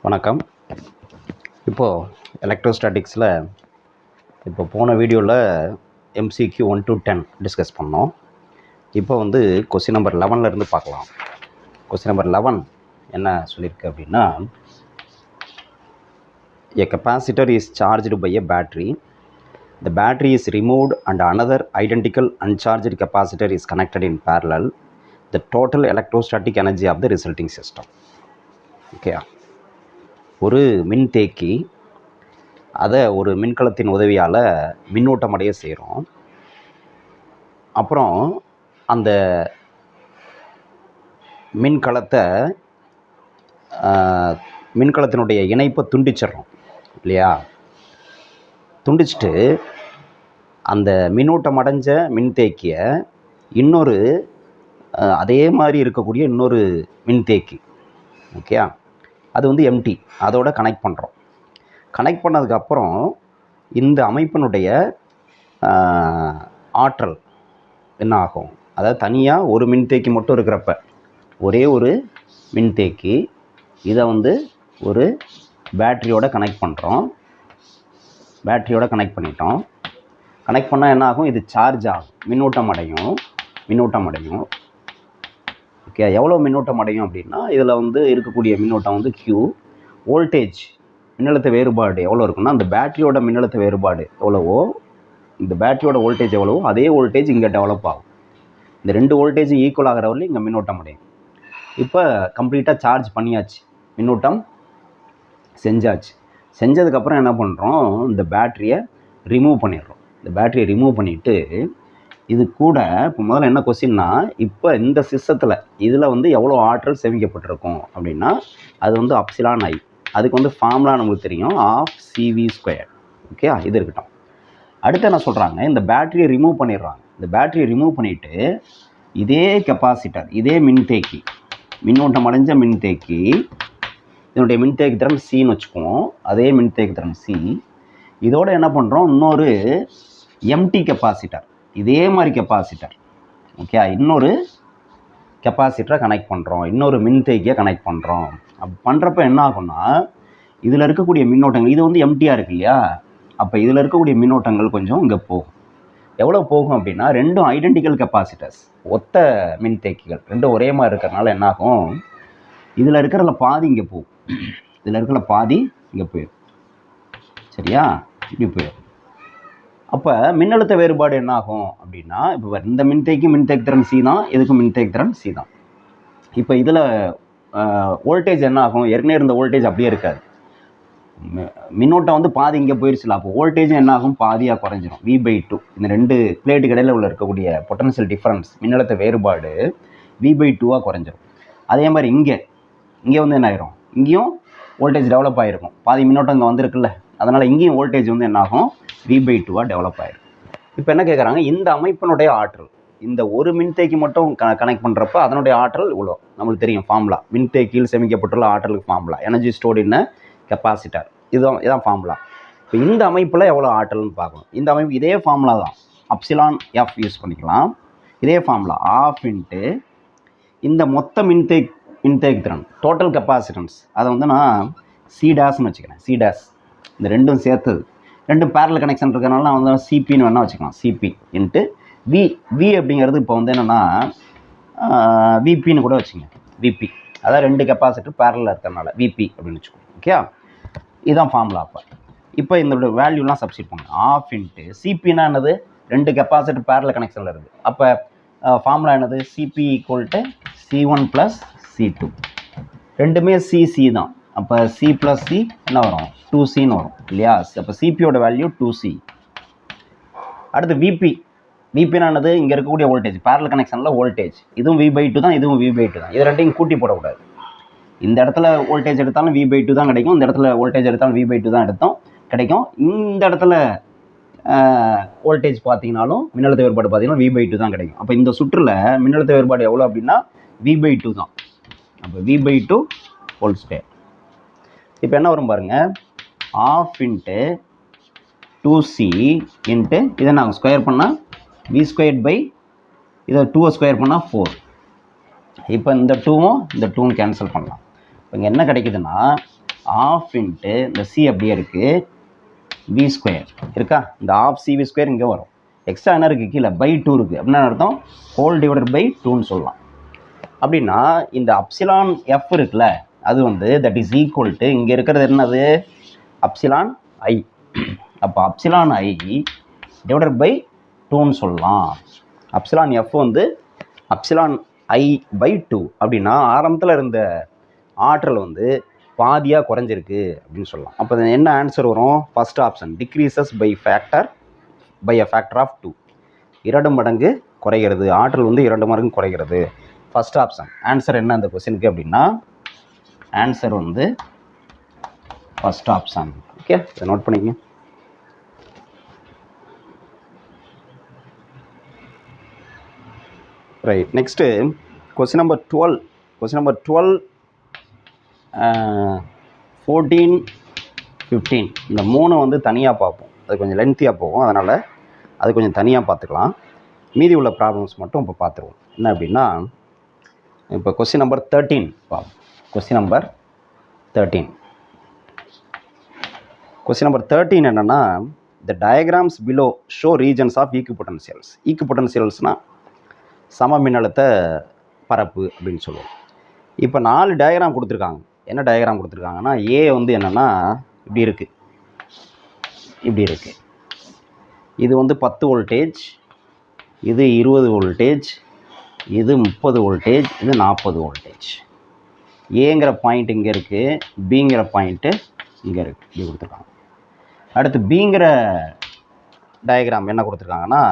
வணக்கம். இப்போது எலக்ட்ரோஸ்டாட்டிக்ஸில் போன வீடியோவில் MCQ 1 to 10 டிஸ்கஸ் பண்ணோம். இப்போ கொஸ்டின் நம்பர் 11 பார்க்கலாம். கொஸ்டின் நம்பர் 11 என்ன சொல்லியிருக்கு அப்படின்னா, a capacitor is charged by a battery. The battery is removed and another identical uncharged capacitor is connected in parallel. The total electrostatic energy of the resulting system. Okay, ஒரு மின்தேக்கி அதை ஒரு மின்கலத்தின் உதவியால் மின்னூட்டம் அடைய செய்கிறோம். அப்புறம் அந்த மின்கலத்தினுடைய இணைப்பை துண்டிச்சிட்றோம் இல்லையா? துண்டிச்சிட்டு அந்த மின்னூட்டம் அடைஞ்ச மின்தேக்கியை இன்னொரு அதே மாதிரி இருக்கக்கூடிய இன்னொரு மின்தேக்கி, ஓகே, அது எம்டி, அதோட கனெக்ட் பண்ணுறோம். கனெக்ட் பண்ணதுக்கப்புறம் இந்த அமைப்பினுடைய ஆற்றல் என்ன ஆகும்? அதாவது தனியாக ஒரு மின்தேக்கி மட்டும் இருக்கிறப்ப, ஒரே ஒரு மின்தேக்கி, இதை ஒரு பேட்டரியோட கனெக்ட் பண்ணுறோம். பேட்டரியோட கனெக்ட் பண்ணிட்டோம். கனெக்ட் பண்ணால் என்ன ஆகும்? இது சார்ஜ் ஆகும், மின்னூட்டம் அடையும். ஓகே, எவ்வளோ மின்னோட்டம் அடையும் அப்படின்னா, இதில் இருக்கக்கூடிய மின்னோட்டம் Q. வோல்டேஜ் மின்னழுத்த வேறுபாடு எவ்வளோ இருக்குன்னா, அந்த பேட்டரியோட மின்னழுத்த வேறுபாடு எவ்வளவோ, இந்த பேட்டரியோட வோல்டேஜ் எவ்வளவோ அதே வோல்டேஜ் இங்கே டெவலப் ஆகும். இந்த ரெண்டு வோல்டேஜ் ஈக்குவல் ஆகிற வரலையும் இங்கே மின்னோட்டம் அடையும். இப்போ கம்ப்ளீட்டாக சார்ஜ் பண்ணியாச்சு, மின்னோட்டம் செஞ்சதுக்கப்புறம் என்ன பண்ணுறோம்? இந்த பேட்டரியை ரிமூவ் பண்ணிடுறோம். இந்த பேட்டரியை ரிமூவ் பண்ணிவிட்டு, இது கூட இப்போ முதல்ல என்ன கொஸ்டின்னா, இப்போ இந்த சிஸ்டத்தில் இதில் எவ்வளோ ஆற்றல் சேமிக்கப்பட்டிருக்கும் அப்படின்னா, அது அப்சிலான் ஐ. அதுக்கு ஃபார்முலா நம்மளுக்கு தெரியும், ஆஃப் CV². ஓகே, இது இருக்கட்டும். அடுத்து என்ன சொல்கிறாங்க, இந்த பேட்டரியை ரிமூவ் பண்ணிடுறாங்க. இந்த பேட்டரியை ரிமூவ் பண்ணிவிட்டு இதே கெப்பாசிட்டர், இதே மின்தேக்கி, மின்னோட்டம் அடைஞ்ச மின்தேக்கி, இதனுடைய மின்தேக்கி திறன் சின்னு வச்சுக்குவோம். அதே மின்தேக்கி திறன் சி. இதோடு என்ன பண்ணுறோம்? இன்னொரு எம்டி கெப்பாசிட்டர், இதே மாதிரி கெப்பாசிட்டர், ஓகே, இன்னொரு கெப்பாசிட்டரை கனெக்ட் பண்ணுறோம், இன்னொரு மின்தேக்கியை கனெக்ட் பண்ணுறோம். அப்படி பண்ணுறப்ப என்ன ஆகும்னா, இதில் இருக்கக்கூடிய மின்னோட்டங்கள், இது எம்டியாக இருக்கு இல்லையா? அப்போ இதில் இருக்கக்கூடிய மின்னோட்டங்கள் கொஞ்சம் இங்கே போகும். எவ்வளோ போகும் அப்படின்னா, ரெண்டும் ஐடென்டிக்கல் கெப்பாசிட்டர்ஸ், ஒத்த மின்தேக்கிகள், ரெண்டும் ஒரே மாதிரி இருக்கிறனால என்ன ஆகும்? இதில் இருக்கிறதுல பாதி இங்கே போகும், இதில் இருக்கிற பாதி இங்கே போயிடும். சரியா? இப்படி போயிடும். அப்போ மின்னழுத்த வேறுபாடு என்ன ஆகும் அப்படின்னா, இப்போ இந்த மின்தேக்கி திறன் சி தான், இதுக்கும் மின்தேக்கி திறன் சி தான். இப்போ இதில் வோல்டேஜ் என்ன ஆகும்? ஏற்கனவே இருந்த வோல்டேஜ் அப்படியே இருக்காது, மின்னோட்டம் பாதி இங்கே போயிடுச்சுல. அப்போ வோல்டேஜும் என்ன ஆகும்? பாதியாக குறைஞ்சிரும், V/2. இந்த ரெண்டு பிளேட்டுக்கு இடையில் இருக்கக்கூடிய பொட்டன்ஷியல் டிஃப்ரென்ஸ், மின்னழுத்த வேறுபாடு V/2 குறைஞ்சிரும். அதே மாதிரி இங்கே என்ன ஆயிரும்? இங்கேயும் வோல்டேஜ் டெவலப் ஆகிருக்கும், பாதி மின்னோட்டம் இங்கே வந்திருக்குல்ல, அதனால் இங்கேயும் வோல்டேஜ் என்ன ஆகும்? V/2 டெவலப் ஆகிடும். இப்போ என்ன கேட்குறாங்க, இந்த அமைப்பினுடைய ஆற்றல், இந்த ஒரு மின்தேக்கி மட்டும் கனெக்ட் பண்ணுறப்ப அதனுடைய ஆற்றல் இவ்வளோ. நம்மளுக்கு தெரியும் ஃபார்முலா, மின்தேக்கியில் சேமிக்கப்பட்டுள்ள ஆற்றலுக்கு ஃபார்முலா, எனர்ஜி ஸ்டோர்ட் இன் கெப்பாசிட்டர். இதான் ஃபார்முலா. இப்போ இந்த அமைப்பில் எவ்வளோ ஆற்றல்னு பார்க்கணும். இந்த அமைப்பு இதே ஃபார்முலா தான், அப்சிலான் எஃப் யூஸ் பண்ணிக்கலாம். இதே ஃபார்முலா ஆஃப் இன்ட்டு இந்த மொத்த மின்தேக்கி திறன், டோட்டல் கெப்பாசிட்டன்ஸ், அதை நான் C' வச்சுக்கிறேன். C', இந்த ரெண்டும் சேர்த்தது, ரெண்டும் பேரல் கனெக்ஷன் இருக்கிறனால நான் சிபின்னு வேணால் வச்சுக்கலாம். சிபி இன்ட்டு வி அப்படிங்கிறது இப்போ என்னென்னா விபின்னு கூட வச்சுங்க. விபி, அதாவது ரெண்டு கெப்பாசிட்டர் பேரலில் இருக்கிறனால விபி அப்படின்னு வச்சுக்கோங்க. ஓகே, இதுதான் ஃபார்முலா. இப்போ இந்த வேல்யூலாம் சப்ஸ்டிட் பண்ணுங்க. ஆஃப் இன்ட்டு சிபின்னா என்னது? ரெண்டு கெப்பாசிட்டர் பேரல் கனெக்ஷனில் இருக்குது. அப்போ ஃபார்முலா என்னது? CP = C1 + C2. ரெண்டுமே சிசி தான். அப்போ C + C என்ன வரும்? 2Cன்னு வரும் இல்லையா? அப்போ சிபியோட வேல்யூ 2C. அடுத்து விபினா என்னது? இங்கே இருக்கக்கூடிய வோல்டேஜ், பேரல் கனெக்ஷனில் வோல்டேஜ், இதுவும் V/2 தான், இதுவும் V/2 தான். இது ரெண்டையும் கூட்டி போடக்கூடாது. இந்த இடத்துல வோல்டேஜ் எடுத்தாலும் V/2 தான் கிடைக்கும், இந்த இடத்துல வோல்டேஜ் எடுத்தாலும் V/2 தான் கிடைக்கும். இந்த இடத்துல வோல்டேஜ் பார்த்தீங்கன்னாலும் மின்னழுத்த வேறுபாடு பார்த்தீங்கன்னா V/2 தான் கிடைக்கும். அப்போ இந்த சுற்றில் மின்னழுத்த வேறுபாடு எவ்வளோ அப்படின்னா V/2 தான். அப்போ V/2 ஹோல் ஸ்கொயர். இப்போ என்ன வரும் பாருங்கள், ஆஃப் இன்ட்டு 2C இன்ட்டு இதை நாங்கள் ஸ்கொயர் பண்ணால் V² இதை 2 ஸ்கொயர் பண்ணால் 4. இப்போ இந்த 2வும் இந்த 2வும் கேன்சல் பண்ணலாம். இப்போ இங்கே என்ன கிடைக்குதுன்னா ஆஃப் இன்ட்டு இந்த சி அப்படியே இருக்குது, வி ஸ்கொயர் இருக்கா, இந்த ஆஃப் சி வி ஸ்கொயர் இங்கே வரும். எக்ஸ்ட்ரா என்ன இருக்குது, கீழே பை 2 இருக்குது. அப்படின்னா அர்த்தம் ஹோல் டிவைடட் பை 2ன்னு சொல்லலாம். அப்படின்னா இந்த அப்சிலான் எஃப் இருக்குல்ல, அது வந்து தட் இஸ் ஈக்குவல் டு இங்கே இருக்கிறது என்னது, அப்சிலான் ஐ. அப்போ அப்சிலான் ஐ டிவைடட் பை 2ன்னு சொல்லலாம். அப்சிலான் எஃப் வந்து அப்சிலான் ஐ பை 2 அப்படின்னா ஆரம்பத்தில் இருந்த ஆற்றல் வந்து பாதியாக குறைஞ்சிருக்கு அப்படின்னு சொல்லலாம். அப்போ என்ன ஆன்சர் வரும், first option decreases by a factor of 2, 2 மடங்கு குறைகிறது, ஆற்றல் வந்து 2 மடங்கு குறைகிறது. ஃபர்ஸ்ட் ஆப்ஷன் ஆன்சர் என்ன அந்த கொஸ்டினுக்கு அப்படின்னா, ஆன்சர் வந்து ஃபர்ஸ்ட் ஆப்ஷன். ஓகே, இதை நோட் பண்ணிக்கங்க. Right, next question number 12. Question number 12, 14, 15 இந்த 3 வந்து தனியாக பார்ப்போம், அது கொஞ்சம் லென்த்தியாக போகும், அதனால் அது கொஞ்சம் தனியாக பார்த்துக்கலாம். மீதி உள்ள ப்ராப்ளம்ஸ் மட்டும் இப்போ பார்த்துருவோம். என்ன அப்படின்னா, இப்போ கொஸ்டின் நம்பர் 13 பார்ப்போம். கொஸ்டின் நம்பர் 13 என்னென்னா, the diagrams below show regions of equipotentials. ஈக்குபொட்டன்சியல்ஸ்னால் சம மின்னழுத்த பரப்பு அப்படின்னு சொல்லுவோம். இப்போ 4 டயக்ராம் கொடுத்துருக்காங்க. என்ன டயக்ராம் கொடுத்துருக்காங்கன்னா, ஏ வந்து என்னென்னா இப்படி இருக்குது, இது வந்து 10 வோல்டேஜ், இது 20 வோல்டேஜ், இது 30 வோல்டேஜ், இது 40 வோல்டேஜ். ஏங்கிற பாயிண்ட் இங்கே இருக்குது, பிங்கிற பாயிண்ட்டு இங்கே இருக்குது, இப்படி கொடுத்துருக்காங்க. அடுத்து பிங்கிற டயக்ராம் என்ன கொடுத்துருக்காங்கன்னா,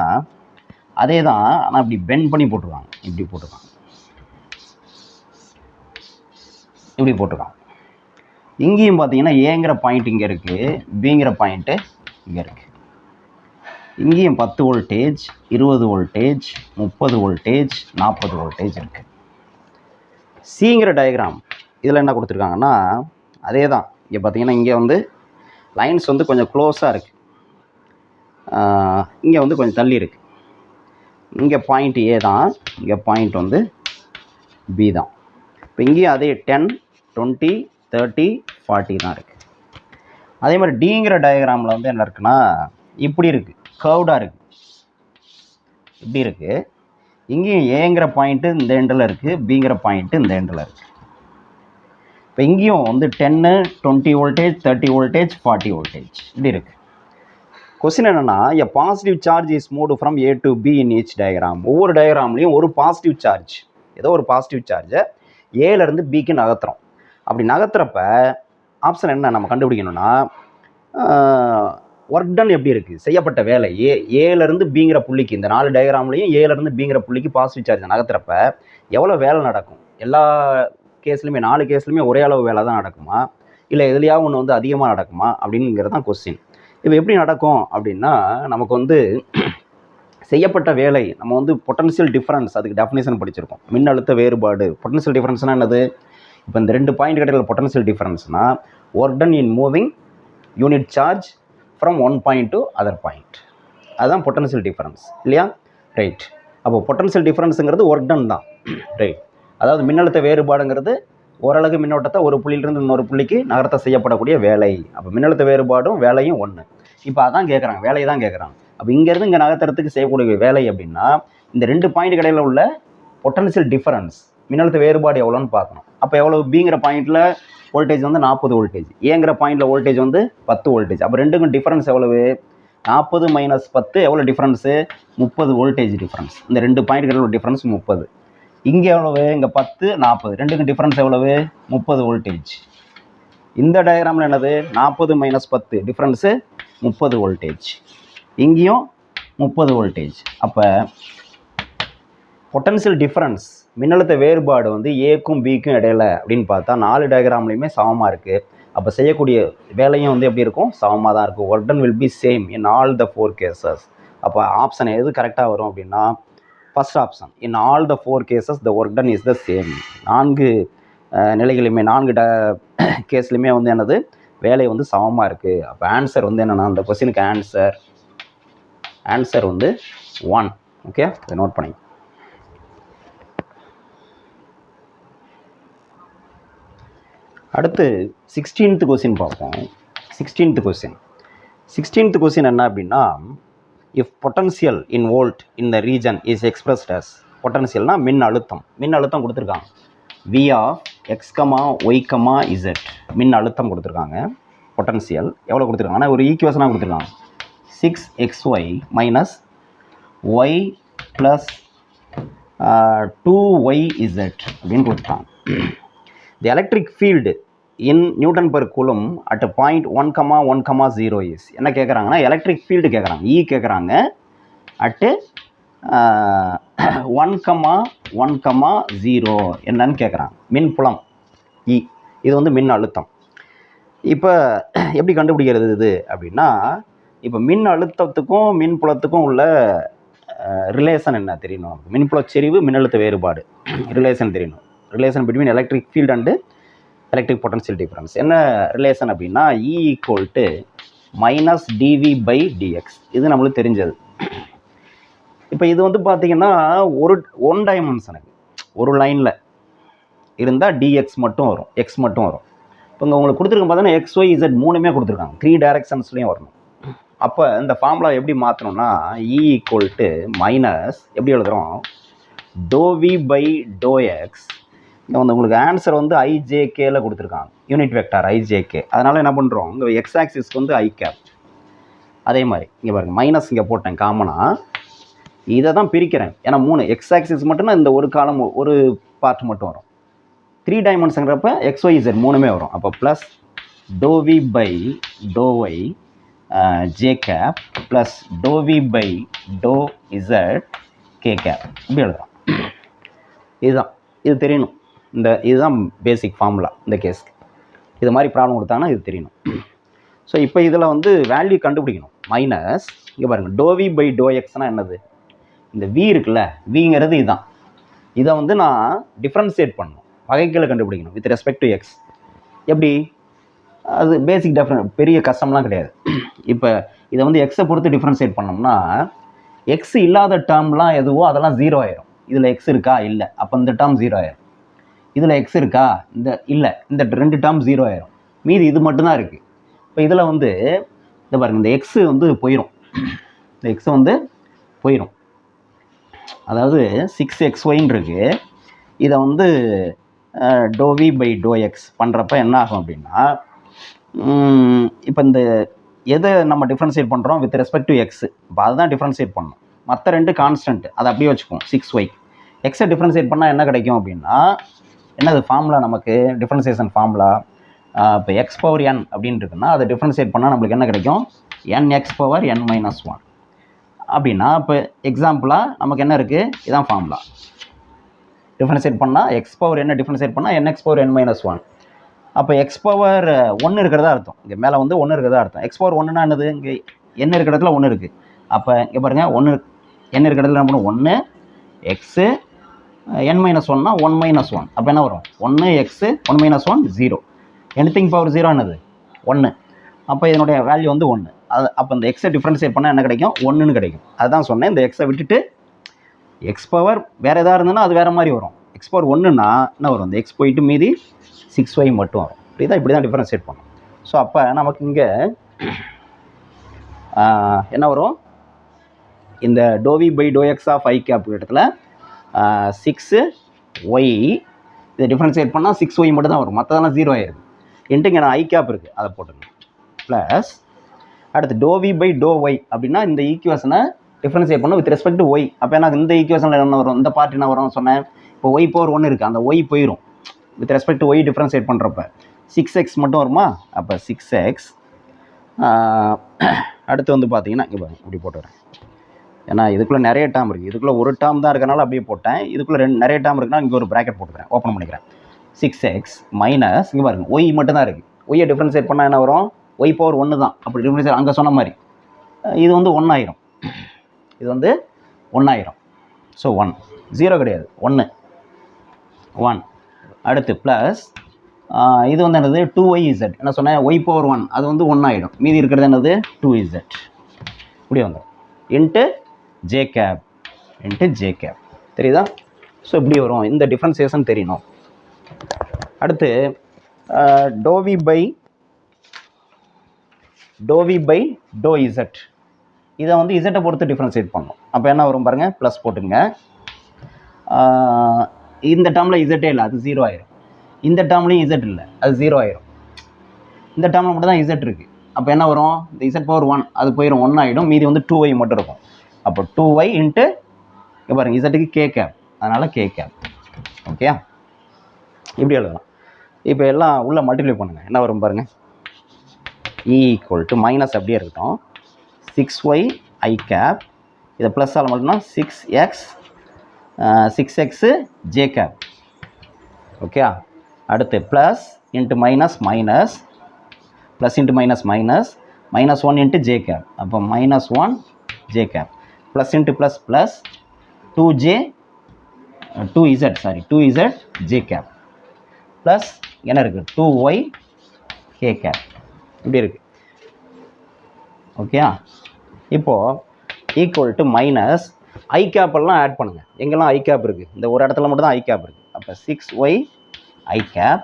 அதே தான், ஆனால் இப்படி பெண்ட் பண்ணி போட்டிருக்காங்க, இப்படி போட்டிருக்காங்க. இங்கேயும் பார்த்தீங்கன்னா ஏங்கிற பாயிண்ட் இங்கே இருக்குது, பிங்கிற பாயிண்ட்டு இங்கே இருக்குது. இங்கேயும் 10 வோல்டேஜ், 20 வோல்டேஜ், 30 வோல்டேஜ், 40 வோல்டேஜ் இருக்குது. சிங்கிற டயக்ராம் இதில் என்ன கொடுத்துருக்காங்கன்னா, அதே தான். இங்கே பார்த்தீங்கன்னா இங்கே வந்து லைன்ஸ் வந்து கொஞ்சம் க்ளோஸாக இருக்குது, இங்கே வந்து கொஞ்சம் தள்ளி இருக்குது. இங்கே பாயிண்ட் ஏ தான், இங்கே பாயிண்ட் வந்து பி தான். இப்போ இங்கேயும் அதே 10, 20, 30, 40 தான் இருக்குது. அதே மாதிரி டிங்கிற டயக்ராமில் வந்து என்ன இருக்குன்னா, இப்படி இருக்குது, கர்வ்டாக இருக்குது, இப்படி இருக்குது. இங்கேயும் ஏங்கிற பாயிண்ட்டு இந்த எண்டில் இருக்குது, பிங்கிற பாயிண்ட்டு இந்த எண்டில் இருக்குது. இப்போ இங்கேயும் வந்து 10, 20 வோல்டேஜ், 30 வோல்டேஜ், 40 வோல்டேஜ் இப்படி இருக்குது. கொஸ்டின் என்னென்னா, எ positive charge is moved from A to be in each diagram. ஒவ்வொரு டயக்ராம்லேயும் ஒரு பாசிட்டிவ் சார்ஜ், ஏதோ ஒரு பாசிட்டிவ் சார்ஜை ஏலேருந்து பிக்கு நகர்த்துறோம். அப்படி நகர்த்துறப்ப ஆப்ஷன் என்ன நம்ம கண்டுபிடிக்கணும்னா, ஒர்க் டன் எப்படி இருக்குது, செய்யப்பட்ட வேலை. ஏலேருந்து பிங்கிற புள்ளிக்கு, இந்த 4 டயக்ராம்லேயும் ஏலேருந்து பிங்கிற புள்ளிக்கு பாசிட்டிவ் சார்ஜ் நகர்த்துறப்ப எவ்வளோ வேலை நடக்கும். எல்லா கேஸ்லையுமே 4 கேஸ்லையுமே ஒரே அளவு வேலை தான் நடக்குமா, இல்லை எதுலையாவது ஒன்று வந்து அதிகமாக நடக்குமா அப்படிங்கிறது தான் கொஸ்டின். இப்போ எப்படி நடக்கும் அப்படின்னா, நமக்கு வந்து செய்யப்பட்ட வேலை, நம்ம வந்து பொட்டன்ஷியல் டிஃப்ரென்ஸ், அதுக்கு டெஃபினேஷன் படிச்சிருக்கோம். மின்னழுத்த வேறுபாடு. பொட்டன்ஷியல் டிஃப்ரென்ஸ்னால் என்னது, இப்போ இந்த 2 பாயிண்ட் கிடையில பொட்டன்ஷியல் டிஃப்ரென்ஸ்னால் work done in moving unit charge from one point to other point, அதுதான் பொட்டன்ஷியல் டிஃப்ரென்ஸ் இல்லையா. ரைட், அப்போ பொட்டன்ஷியல் டிஃப்ரென்ஸுங்கிறது ஒர்க் டன் தான். ரைட், அதாவது மின்னழுத்த வேறுபாடுங்கிறது ஓரளவு மின்னோட்டத்தை ஒரு புள்ளியிலிருந்து இன்னொரு புள்ளிக்கு நகர்த்த செய்யப்படக்கூடிய வேலை. அப்போ மின்னழுத்த வேறுபாடும் வேலையும் ஒன்று. இப்போ அதான் கேட்குறாங்க, வேலையை தான் கேட்குறாங்க. அப்போ இங்கேருந்து இங்கே நகர்த்துறதுக்கு செய்யக்கூடிய வேலை அப்படின்னா, இந்த 2 பாயிண்ட் கடையில் உள்ள பொட்டன்ஷியல் டிஃபரன்ஸ், மின்னழுத்த வேறுபாடு எவ்வளோன்னு பார்க்கணும். அப்போ எவ்வளோ, பிங்கிற பாயிண்டில் வோல்டேஜ் வந்து 40 வோல்டேஜ், ஏங்கிற பாயிண்டில் வோல்டேஜ் வந்து 10 வோல்டேஜ். அப்போ ரெண்டுக்கும் டிஃபரன்ஸ் எவ்வளவு, 40 மைனஸ் 10 எவ்வளோ டிஃபரன்ஸு, 30 வோல்டேஜ் டிஃபரன்ஸ். இந்த 2 பாயிண்ட் கடையில் உள்ள டிஃபரன்ஸ் 30. இங்கே எவ்வளவு, இங்கே 10, 40, ரெண்டுக்கும் டிஃபரன்ஸ் எவ்வளவு, 30 வோல்டேஜ். இந்த டயக்ராமில் என்னது, 40 மைனஸ் 10 டிஃபரன்ஸு 30 வோல்டேஜ். இங்கேயும் 30 வோல்டேஜ். அப்போ பொட்டன்ஷியல் டிஃபரன்ஸ், மின்னழுத்த வேறுபாடு வந்து ஏக்கும் பிக்கும் இடையில அப்படின்னு பார்த்தா 4 டயக்ராம்லையுமே சமமாக இருக்குது. அப்போ செய்யக்கூடிய வேலையும் வந்து எப்படி இருக்கும், சமமாக தான் இருக்கும். Work done will be same in all the 4 cases. அப்போ ஆப்ஷன் எது கரெக்டாக வரும் அப்படின்னா, first option. In all the 4 cases the work done is the same. 4 நிலைகளுமே 4 கேஸ்லையுமே வந்து என்னது, வேலை வந்து சமமாக இருக்குது. அப்போ ஆன்சர் வந்து என்னென்னா, அந்த கொஸ்டினுக்கு ஆன்சர் வந்து 1. ஓகே, இதை நோட் பண்ணி. அடுத்து 16th கொஸ்டின் பார்ப்போம். 16th கொஸ்டின் என்ன அப்படின்னா, if potential in volt in the region is expressed as, பொட்டன்ஷியல்னா மின் அழுத்தம் கொடுத்துருக்காங்க. V of x, y, z மின் அழுத்தம் கொடுத்துருக்காங்க. பொட்டன்ஷியல் எவ்வளோ கொடுத்துருக்காங்கன்னா ஒரு ஈக்குவேஷனாக கொடுத்துருக்காங்க. 6xy minus y plus 2yz அப்படின்னு கொடுத்துருக்காங்க. தி electric field in Newton per coulomb at point 1,1,0 is, என்ன கேட்குறாங்கன்னா எலக்ட்ரிக் ஃபீல்டு கேட்குறாங்க, இ கேட்குறாங்க. அட்டு 1,1,0 என்னன்னு கேட்குறாங்க. மின் புலம் இ, இது வந்து மின் அழுத்தம். இப்போ எப்படி கண்டுபிடிக்கிறது இது அப்படின்னா, இப்போ மின் அழுத்தத்துக்கும் மின் புலத்துக்கும் உள்ள ரிலேஷன் என்ன தெரியணும். மின்புல செறிவு மின்னழுத்த வேறுபாடு ரிலேஷன் தெரியணும். Relation between electric field and electric potential difference என்ன ரிலேஷன் அப்படின்னா, E = -dV/dx. இது நம்மளுக்கு தெரிஞ்சது. இப்போ இது வந்து பார்த்தீங்கன்னா ஒன் டைமென்ஷனுக்கு ஒரு லைனில் இருந்தால் dx மட்டும் வரும், எக்ஸ் மட்டும் வரும். இப்போ இங்கே உங்களுக்கு கொடுத்துருக்க பார்த்தீங்கன்னா XYZ மூணுமே கொடுத்துருக்காங்க, 3 டைரக்ஷன்ஸ்லேயும் வரணும். அப்போ இந்த ஃபார்முலா எப்படி மாற்றணும்னா, E - எப்படி எழுதுகிறோம், ∂V/∂x. இங்கே வந்து உங்களுக்கு ஆன்சர் வந்து IJKல கொடுத்துருக்காங்க, யூனிட் வெக்டார் IJK. அதனால் என்ன பண்ணுறோம், இங்கே எக்ஸ் ஆக்சிஸ்க்கு வந்து I கேப். அதே மாதிரி இங்கே பாருங்கள், மைனஸ் இங்கே போட்டேன் காமனாக, இதை தான் பிரிக்கிறேன். ஏன்னா 3 எக்ஸ் ஆக்சிஸ் மட்டும்னா இந்த ஒரு காலம் ஒரு பார்ட் மட்டும் வரும். 3 டைமென்ஷனுங்கிறப்ப XYZ மூணுமே வரும். அப்போ plus ∂V/∂y J cap plus ∂V/∂z K cap, இப்படி எழுதுறோம். இது தெரியணும். இதுதான் பேசிக் ஃபார்முலா இந்த கேஸ்க்கு. இது மாதிரி ப்ராப்ளம் கொடுத்தாங்கன்னா இது தெரியணும். ஸோ இப்போ இதில் வந்து வேல்யூ கண்டுபிடிக்கணும். மைனஸ் இங்கே பாருங்கள், ∂V/∂xனால் என்னது, இந்த V இருக்குல்ல, விங்கிறது இதுதான். இதை வந்து நான் டிஃப்ரென்ஷியேட் பண்ணணும், வகைக்கீழை கண்டுபிடிக்கணும் வித் ரெஸ்பெக்ட் டு எக்ஸ். எப்படி, அது பேசிக் பெரிய கஷ்டம்லாம் கிடையாது. இப்போ இதை வந்து எக்ஸை பொறுத்து டிஃப்ரென்ஷியேட் பண்ணோம்னா, எக்ஸ் இல்லாத டேர்ம்லாம் எதுவோ அதெல்லாம் 0 ஆயிரும். இதில் எக்ஸ் இருக்கா, இல்லை, அப்போ இந்த டேர்ம் 0 ஆயிரும். இதில் எக்ஸ் இருக்கா, இல்லை, இந்த 2 டேர்ம் 0 ஆயிரும். மீதி இது மட்டும்தான் இருக்குது. இப்போ இதில் வந்து இந்த பாருங்கள், இந்த எக்ஸு வந்து போயிடும், இந்த எக்ஸை வந்து போயிடும். அதாவது 6xyன்னு இருக்குது. இதை வந்து ∂V/∂x பண்ணுறப்ப என்ன ஆகும் அப்படின்னா, இப்போ இந்த எதை நம்ம டிஃப்ரென்ஷியேட் பண்ணுறோம் வித் ரெஸ்பெக்ட் டு எக்ஸ், இப்போ அதுதான் டிஃப்ரென்ஷியேட் பண்ணணும். மற்ற 2 கான்ஸ்டன்ட், அதை அப்படியே வச்சுக்குவோம். 6y எக்ஸை டிஃப்ரென்ஷியேட் பண்ணால் என்ன கிடைக்கும் அப்படின்னா, என்னது ஃபார்முலா நமக்கு, டிஃப்ரென்சியேஷன் ஃபார்முலா. இப்போ x⁴n அப்படின்னு இருக்குன்னா அதை டிஃப்ரென்ஷியேட் பண்ணால் நம்மளுக்கு என்ன கிடைக்கும், nx⁴n-1 அப்படின்னா, இப்போ எக்ஸாம்பிளாக நமக்கு என்ன இருக்குது, இதுதான் ஃபார்முலா. டிஃப்ரென்ஷியேட் பண்ணால் x⁴n டிஃப்ரென்ஷியேட் பண்ணால் nx⁴n-1. அப்போ x⁴1 இருக்கிறதா அர்த்தம். இங்கே மேலே வந்து 1 இருக்கிறதா அர்த்தம். x⁴1னா என்னது, இங்கே n இருக்கிற இடத்துல 1 இருக்குது. அப்போ இங்கே பாருங்கள், 1 n இருக்கிற இடத்துல என்ன பண்ணும், 1 x n-1னா 1-1. அப்போ என்ன வரும், 1x 1-1 0. எனிதிங் பவர் 0 என்னது, 1. அப்போ இதனுடைய வேல்யூ வந்து 1. அது அப்போ இந்த எக்ஸை டிஃப்ரென்ஷியேட் பண்ணால் என்ன கிடைக்கும், 1ன்னு கிடைக்கும். அதுதான் சொன்னேன். இந்த எக்ஸை விட்டுட்டு எக்ஸ் பவர் வேறு எதாவது இருந்ததுன்னா அது வேறு மாதிரி வரும். x⁴1ன்னா என்ன வரும், இந்த எக்ஸ் போயிட்டு மீதி 6y மட்டும் வரும். இப்படி தான் டிஃப்ரென்ஷியேட் பண்ணும். ஸோ அப்போ நமக்கு இங்கே என்ன வரும், இந்த ∂V/∂x ஆஃப் I கேப் இடத்துல 6y, இதை டிஃப்ரென்ஷியேட் பண்ணால் 6y மட்டும் தான் வரும், மற்றதெல்லாம் 0 ஆயிடுது. இன்ட்டுங்க நான் I கேப் இருக்குது, அதை போட்டுங்க. ப்ளஸ் அடுத்து ∂V/∂y அப்படின்னா இந்த ஈக்குவேஷனை டிஃப்ரென்ஷியேட் பண்ண வித் ரெஸ்பெக்ட் டு ஒய். அப்போ எனக்கு இந்த ஈக்குவேஷனில் என்ன வரும், இந்த பார்ட் என்ன வரும் சொன்னேன், இப்போ y⁴1 இருக்குது, அந்த y போயிடும். With respect to y differentiate பண்ணுறப்ப 6x மட்டும் வருமா. அப்போ 6x. அடுத்து வந்து பார்த்தீங்கன்னா இங்கே பாருங்க, இப்படி போட்டு வரேன். ஏன்னா இதுக்குள்ளே நிறைய டேர்ம் இருக்குது, இதுக்குள்ளே ஒரு டேர்ம் தான் இருக்கனால அப்படியே போட்டேன். இதுக்குள்ளே நிறைய டேர்ம் இருக்குன்னா இங்கே ஒரு ப்ராக்கெட் போட்டுக்கிறேன், ஓப்பன் பண்ணிக்கிறேன். 6x மைனஸ் இங்கே பாருங்க, ஒய் மட்டும் தான் இருக்குது. ஒய்யை டிஃப்ரென்ஷியேட் பண்ணால் என்ன வரும், y⁴1 தான். அப்படி டிஃப்ரென்ஷியேட் அங்கே சொன்ன மாதிரி இது வந்து 1 ஆயிரும். இது வந்து 1 ஆயிரும். ஸோ 1 0 கிடையாது, 1. அடுத்து ப்ளஸ் இது வந்து என்னது, 2yz. என்ன சொன்னேன், y⁴1 அது வந்து 1 ஆகிடும். மீதி இருக்கிறது என்னது, 2z. இப்படி வந்துடும். இன்ட்டு ஜே கேப் தெரியுதா. ஸோ இப்படி வரும். இந்த டிஃப்ரென்சியேஷன் தெரியணும். அடுத்து dou v by dou z. இதை வந்து z பொறுத்து டிஃபரன்ஷியேட் பண்ணணும். அப்போ என்ன வரும் பாருங்க, ப்ளஸ் போட்டுங்க. இந்த டேர்மில் z இல்லை, அது 0 ஆயிரும். இந்த டேர்ம்லையும் z இல்லை, அது 0 ஆயிரும். இந்த டேர்மில் மட்டும் தான் z இருக்குது. அப்போ என்ன வரும், இந்த z பவர் 1 அது போயிடும், 1 ஆகிடும். மீதி வந்து 2y மட்டும் இருக்கும். அப்போ 2y இன்ட்டு இங்கே பாருங்கள், z-க்கு k கேப், அதனால் k கேப். ஓகே, இப்படி எழுதலாம். இப்போ எல்லாம் உள்ளே மல்டிப்ளை பண்ணுங்கள், என்ன வரும் பாருங்கள். e ஈக்குவல் டு மைனஸ் அப்படியே இருக்கட்டும், 6y i கேப், இதை ப்ளஸ் ஆல் மட்டும்னா 6x j கேப். ஓகே, அடுத்து plus into minus minus, plus into minus minus, -1 into J cap. அப்போ -1 J cap, plus into plus plus 2z J cap, plus என்ன இருக்குது 2y K cap, இப்படி இருக்குது. Okay, இப்போது equal to minus I கேப்பெல்லாம் add பண்ணுங்கள். எங்கெல்லாம் ஐ கேப் இருக்குது, இந்த ஒரு இடத்துல மட்டும் தான் ஐ கேப் இருக்குது. அப்போ 6y ஐ கேப்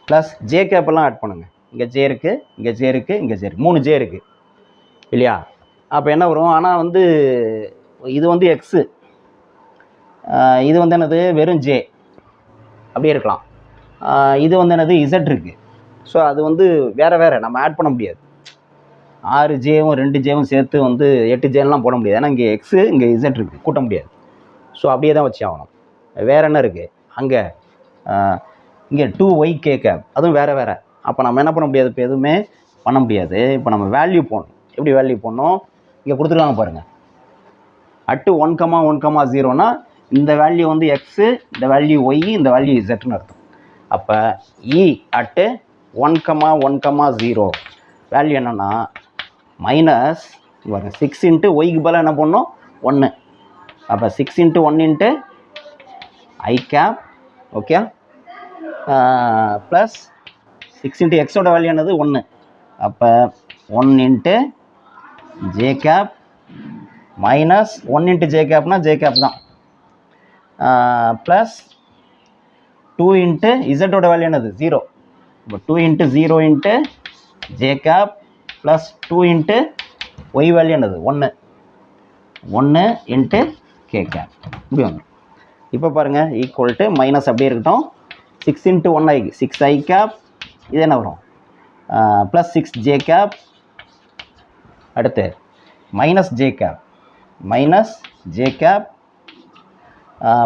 ப்ளஸ் ஜே கேப்பெல்லாம் ஆட் பண்ணுங்கள். இங்கே ஜே இருக்குது, இங்கே ஜே இருக்குது, இங்கே ஜே இருக்குது, 3 ஜே இருக்குது இல்லையா. அப்போ என்ன வரும், ஆனால் வந்து இது வந்து எக்ஸு, இது வந்து என்னது வெறும் ஜே அப்படியே இருக்கலாம். இது வந்து என்னது இசட் இருக்குது. ஸோ அது வந்து வேறு நம்ம ஆட் பண்ண முடியாது. 6 ஜேவும் 2 ஜேவும் சேர்த்து வந்து 8 ஜேலாம் போட முடியாது. ஏன்னா இங்கே எக்ஸு, இங்கே இசட் இருக்குது, கூட்ட முடியாது. ஸோ அப்படியே தான் வச்சு ஆகணும். வேறு என்ன இருக்குது, அங்கே இங்கே 2y கே கேப், அதுவும் வேறு. அப்போ நம்ம என்ன பண்ண முடியாது, இப்போ எதுவுமே பண்ண முடியாது. இப்போ நம்ம வேல்யூ போடணும். எப்படி வேல்யூ போடணும், இங்கே கொடுத்துருக்காங்க பாருங்கள். அட்டு 1,1,0னா இந்த வேல்யூ வந்து எக்ஸு, இந்த வேல்யூ ஒய், இந்த வேல்யூ இசட்னு அர்த்தம். அப்போ இ அட்டு 1,1,0 வேல்யூ என்னென்னா மைனஸ் பாருங்க 6 இன்ட்டு ஒய்க்கு பதிலாக என்ன பண்ணணும் 1. அப்போ 6 into 1 into I cap. Okay, plus 6 into எக்ஸோட வேல்யூ என்னது 1. அப்போ 1 into J cap minus 1 into J கேப்னா ஜே கேப் தான், ப்ளஸ் 2 இன்ட்டு இசட்டோட வேல்யூ என்னது 0. இப்போ 2 into 0 into J cap plus 2 into Y value என்னது 1 இன்ட்டு கே கேப், இப்படி வந்துடும். இப்போ பாருங்கள் ஈக்குவல் டு மைனஸ் அப்படியே இருக்கட்டும். 6 இன்ட்டு 1 6 ஐ கேப், இது என்ன வரும் ப்ளஸ் 6 ஜே கேப், அடுத்து minus J cap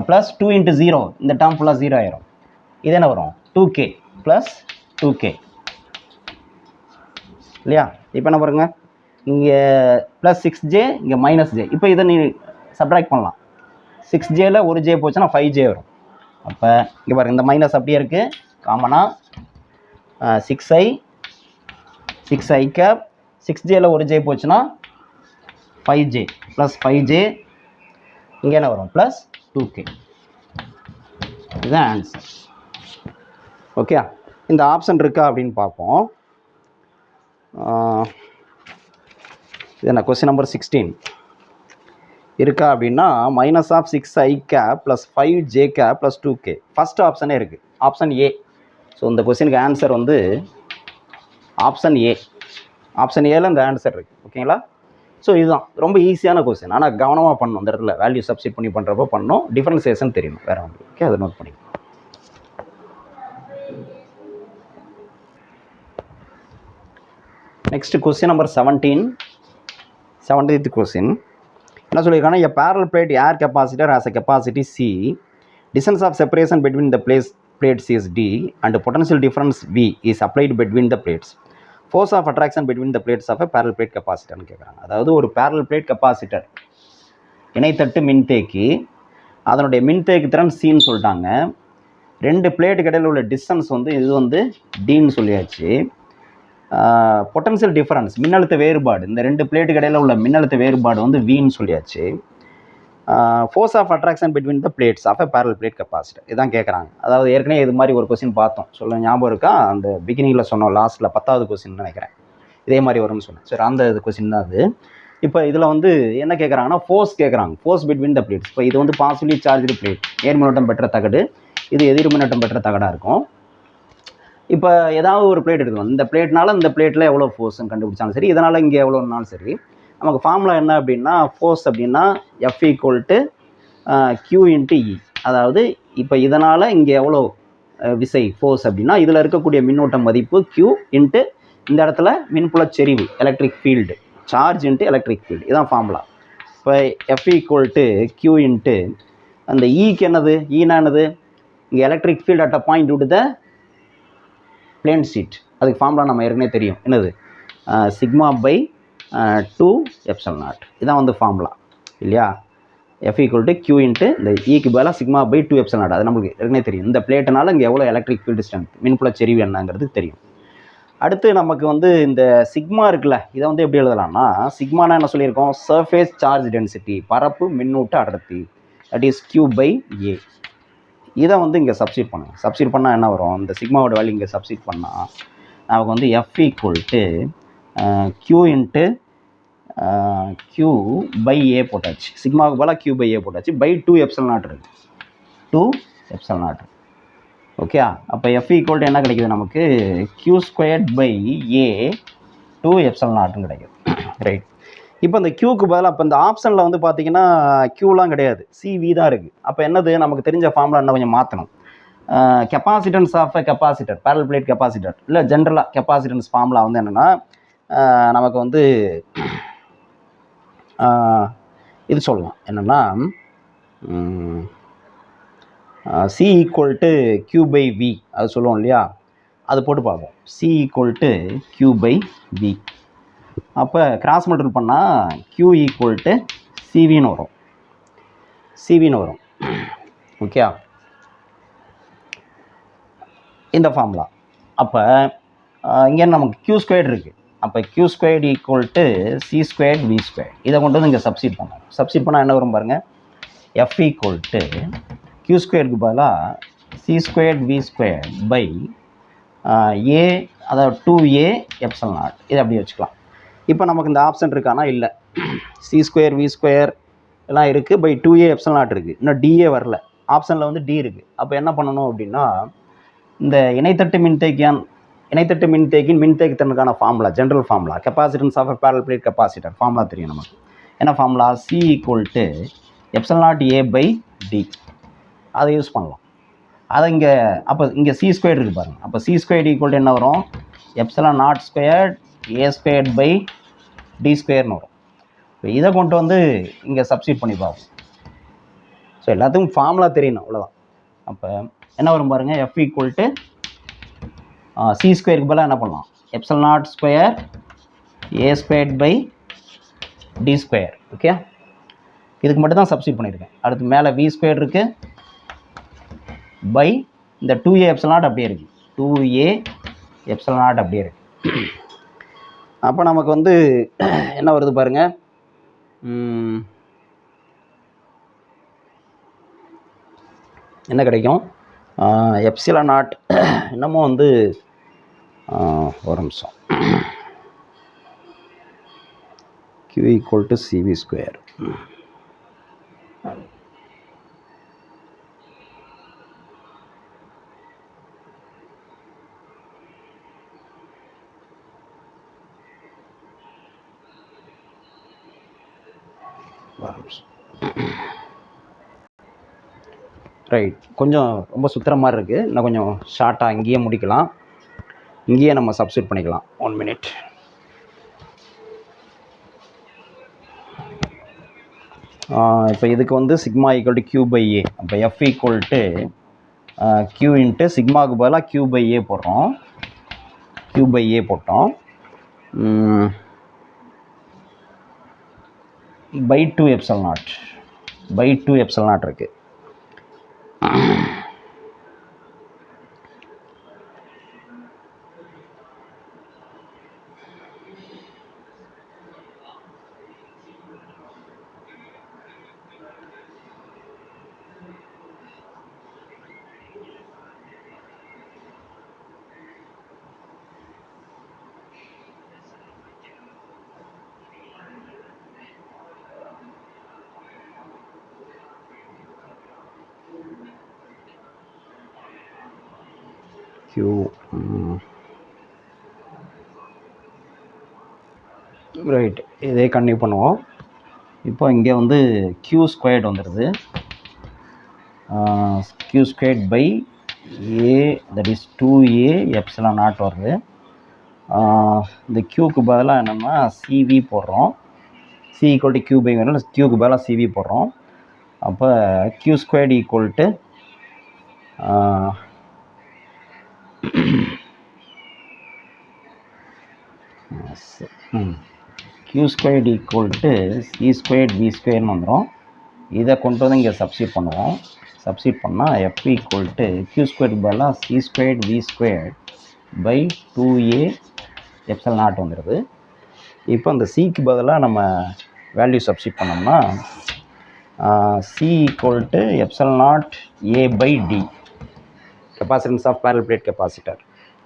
plus 2 into 0, இந்த டேர்ம் ஃபுல்லாக 0 ஆயிரும். இது என்ன வரும் 2k ப்ளஸ் 2k இல்லையா. இப்போ என்ன பாருங்க, இங்கே ப்ளஸ் 6j, இங்கே மைனஸ் ஜே. இப்போ இதை நீ சப்ட்ராக்ட் பண்ணலாம். 6jல ஒரு ஜே போச்சுன்னா 5j வரும். அப்போ இங்கே பாருங்கள், இந்த மைனஸ் அப்படியே இருக்குது காமனாக. 6i கேப், 6jல ஒரு ஜே போச்சுன்னா 5j ப்ளஸ் 5j, இங்கே என்ன வரும் ப்ளஸ் 2k. இதுதான் ஆன்சர். ஓகே, இந்த ஆப்ஷன் இருக்கா அப்படின்னு பார்ப்போம். இது என்ன கொஸ்டின் நம்பர் 16 இருக்கா அப்படின்னா minus of 6i cap plus 5j cap plus 2k first ஆப்ஷனே இருக்குது, ஆப்ஷன் ஏ. ஸோ இந்த கொஸ்டினுக்கு ஆன்சர் வந்து ஆப்ஷன் ஏ. ஆப்ஷன் ஏல இந்த ஆன்சர் இருக்குது. ஓகேங்களா. ஸோ இதுதான் ரொம்ப ஈஸியான கொஸ்டின். ஆனால் கவனமாக பண்ணணும், இந்த இடத்துல வேல்யூ சப்ஸ்டிட் பண்ணி பண்ணுறப்போ பண்ணணும், டிஃபரன்சியேஷன் தெரியணும், வேறு ஒன்று. ஓகே, அதை நோட் பண்ணி. Next question number 17th question என்ன சொல்லியிருக்காங்கன்னா, a parallel plate air capacitor has a capacity C, distance of separation between the plates is D and potential difference V is applied between the plates. Force of attraction between the plates of a parallel plate capacitor னு கேட்குறாங்க. அதாவது ஒரு parallel plate capacitor இணைத்தட்டு மின்தேக்கி, அதனுடைய மின்தேக்கி திறன் Cன்னு சொல்லிட்டாங்க. 2 பிளேட்டுக்கு இடையில் உள்ள டிஸ்டன்ஸ் வந்து இது வந்து Dன்னு சொல்லியாச்சு. பொட்டன்ஷியல் டிஃபரன்ஸ் மின்னழுத்த வேறுபாடு, இந்த 2 பிளேட்டுக்கு இடையில் உள்ள மின்னழுத்த வேறுபாடு வந்து Vன்னு சொல்லியாச்சு. Force of attraction between the plates of a parallel plate capacitor இதான் கேட்குறாங்க. அதாவது ஏற்கனவே இது மாதிரி ஒரு கொஸ்டின் பார்த்தோம், சொல்ல ஞாபகம் இருக்கா? அந்த பிகினிங்கில் சொன்னோம், லாஸ்ட்டில் 10வது கொஸ்டின் நினைக்கிறேன், இதே மாதிரி வரும்னு சொன்னேன். சரி, அந்த இது கொஸ்டின் தான் அது. இப்போ இதில் வந்து என்ன கேட்குறாங்கன்னா, ஃபோர்ஸ் கேட்குறாங்க, ஃபோர்ஸ் பிட்வீன் த பிளேட்ஸ். இப்போ இது வந்து பாசிட்டிவ்லி சார்ஜ்டு பிளேட், நேர் மின்னோட்டம் பெற்ற தகடு, இது எதிர் மின்னோட்டம் பெற்ற தகடாக இருக்கும். இப்போ ஏதாவது ஒரு பிளேட் எடுக்கணும், இந்த பிளேட்னால இந்த பிளேட்டில் எவ்வளோ ஃபோர்ஸ்ன்னு கண்டுபிடிச்சாலும் சரி, இதனால் இங்கே எவ்வளோனாலும் சரி, நமக்கு ஃபார்முலா என்ன அப்படின்னா, ஃபோர்ஸ் அப்படின்னா F equal to Q into E. அதாவது இப்போ இதனால் இங்கே எவ்வளோ விசை ஃபோர்ஸ் அப்படின்னா, இதில் இருக்கக்கூடிய மின்னோட்ட மதிப்பு Q இன்ட்டு இந்த இடத்துல மின்புலச் செறிவு electric field, charge into electric field, இதுதான் ஃபார்முலா. இப்போ F equal to Q into அந்த ஈக்கு என்னது, ஈனா என்னது, இங்கே electric field at a point விட்டு த பிளேன் ஷீட். அதுக்கு ஃபார்முலா நம்ம ஏற்கனவே தெரியும், என்னது, சிக்மா பை 2 எப்சிலன் நாட். இதான் வந்து ஃபார்முலா இல்லையா. F equal to Q into இந்த ஈக்கு பதிலாக சிக்மா பை 2 எப்சிலன் நாட். அது நமக்கு ஏற்கனவே தெரியும். இந்த பிளேட்டுனால இங்கே எவ்வளோ எலக்ட்ரிக் ஃபீல்டு ஸ்ட்ரென்த், மின்புல செறிவு என்னங்கிறது தெரியும். அடுத்து நமக்கு வந்து இந்த சிக்மா இருக்குல்ல, இதை வந்து எப்படி எழுதலாம்னா, சிக்மானா என்ன சொல்லியிருக்கோம், சர்ஃபேஸ் சார்ஜ் டென்சிட்டி, பரப்பு மின்னூட்ட அடர்த்தி, that is Q by A. இதை வந்து இங்கே சப்ஸ்டிட் பண்ணுங்க. சப்ஸ்டிட் பண்ணால் என்ன வரும், இந்த சிக்மாவோட வேல்யூ இங்கே சப்ஸ்டிட் பண்ணால் நமக்கு வந்து F equal to Q into Q by A போட்டாச்சு. சிக்மாவுக்கு பதிலாக Q பை A போட்டாச்சு. பை 2 எப்சிலன் நாட் இருக்குது, 2 எப்சிலன் நாட். ஓகே, அப்போ F ஈக்குவல் டு என்ன கிடைக்குது நமக்கு, Q squared by A 2 epsilon நாட்னு கிடைக்குது. ரைட். இப்போ இந்த Qக்கு பதிலாக இப்போ இந்த ஆப்ஷனில் வந்து பார்த்தீங்கன்னா Qலாம் கிடையாது, CV தான் இருக்குது. அப்போ என்னது, நமக்கு தெரிஞ்ச ஃபார்முலா என்ன கொஞ்சம் மாற்றணும். Capacitance of a capacitor, parallel plate capacitor, இல்லை ஜென்ரலாக கெப்பாசிட்டன்ஸ் ஃபார்முலா வந்து என்னென்னா, நமக்கு வந்து இது சொல்லலாம் என்னென்னா, C equal to Q by V, அது சொல்லுவோம் இல்லையா, அது போட்டு பார்ப்போம். C equal to Q by V. அப்போ கிராஸ் மல்டிபிள் பண்ணால் Q ஈக்குவல் டு CVன்னு வரும், CVன்னு வரும். ஓகே, இந்த ஃபார்முலா. அப்போ இங்கே நமக்கு Q ஸ்கொயர்டு இருக்குது. அப்போ Q squared equal to C squared V square. இதை கொண்டு வந்து இங்கே சப்ஸ்டிட் பண்ணோம். சப்ஸ்டிட் பண்ணால் என்ன வரும் பாருங்கள், F ஈக்குவல் டு Q ஸ்கொயருக்கு பதிலாக C squared V square by A, அதாவது 2A எப்சிலன் நாட். இதை அப்படியே வச்சுக்கலாம். இப்போ நமக்கு இந்த ஆப்ஷன் இருக்கானா, இல்லை, C ஸ்கொயர் V ஸ்கொயர் எல்லாம் இருக்குது, பை 2A எப்சிலன் நாட் இருக்குது. இன்னும் DA வரல, ஆப்ஷனில் வந்து D இருக்குது. அப்போ என்ன பண்ணணும் அப்படின்னா, இந்த இணைத்தட்டு மின்தேக்கியின் மின்தேக்குத்திறனுக்கான formula, general formula, capacitance of parallel plate capacitor formula தெரியும் நமக்கு. என்ன formula, C equal to epsilon naught A by D. அதை யூஸ் பண்ணலாம். அதை இங்கே அப்போ இங்கே C ஸ்கொயர் இருக்குது பாருங்கள். அப்போ C ஸ்கொயர் ஈக்குவல் டு என்ன வரும், epsilon naught square A square by D ஸ்கொயர்னு வரும். இப்போ இதை கொண்டு வந்து இங்கே சப்ஸ்டிட் பண்ணி பார்ப்போம். ஸோ எல்லாத்துக்கும் ஃபார்முலா தெரியணும், அவ்வளோதான். அப்போ என்ன வரும் பாருங்கள், F ஈக்குவல் டு C ஸ்கொயருக்கு பதிலாக என்ன பண்ணலாம், epsilon naught square A square by D square. Okay, இதுக்கு மட்டும் தான் சப்ஸ்டிட் பண்ணியிருக்கேன். அடுத்து மேலே V ஸ்கொயர் இருக்குது பை இந்த 2A எப்சிலன் நாட் அப்படியே இருக்குது, 2A எப்சிலன் நாட் அப்படியே இருக்குது. அப்போ நமக்கு வந்து என்ன வருது பாருங்கள், என்ன கிடைக்கும், எப்சிலன் நாட் என்னமோ வந்து ஒரு நிமிஷம், Q equal to CV square. Right, கொஞ்சம் ரொம்ப சுற்றுற மாதிரி இருக்குது. இன்னும் கொஞ்சம் ஷார்ட்டாக இங்கேயே முடிக்கலாம், இங்கேயே நம்ம சப்ஸ்டிட் பண்ணிக்கலாம். 1 மினிட். இப்போ இதுக்கு வந்து sigma equal to Q by A. அப்போ F equal to Q into சிக்மாவுக்கு பதிலாக Q பை A போடுறோம், Q பை A போட்டோம், by 2 epsilon naught, by 2 epsilon naught இருக்குது. க்யூ ரைட், இதே கண்டினியூ பண்ணுவோம். இப்போ இங்கே வந்து க்யூ ஸ்கொயர்ட் வந்துடுது. Q squared by A, that is 2a epsilon naught வருது. இந்த க்யூக்கு பதிலாக என்னென்னா சிவி போடுறோம். C equal to Q by வேணும், க்யூக்கு பதிலாக சிவி போடுறோம். அப்போ Q squared equal to Q squared equal to C squared V ஸ்கொயர்னு வந்துடும். இதை கொண்டு வந்து இங்கே சப்ஸ்டிட் பண்ணுவோம். சப்ஸ்டிட் பண்ணால் எஃப் ஈக்குவல் டு க்யூ ஸ்கொயர்டுக்கு பதிலாக C squared V squared by 2a epsilon naught வந்துடுது. இப்போ அந்த சிக்கு பதிலாக நம்ம வேல்யூ சப்ஸ்டிட் பண்ணோம்னா C equal to epsilon naught A by D, capacitance of parallel plate capacitor,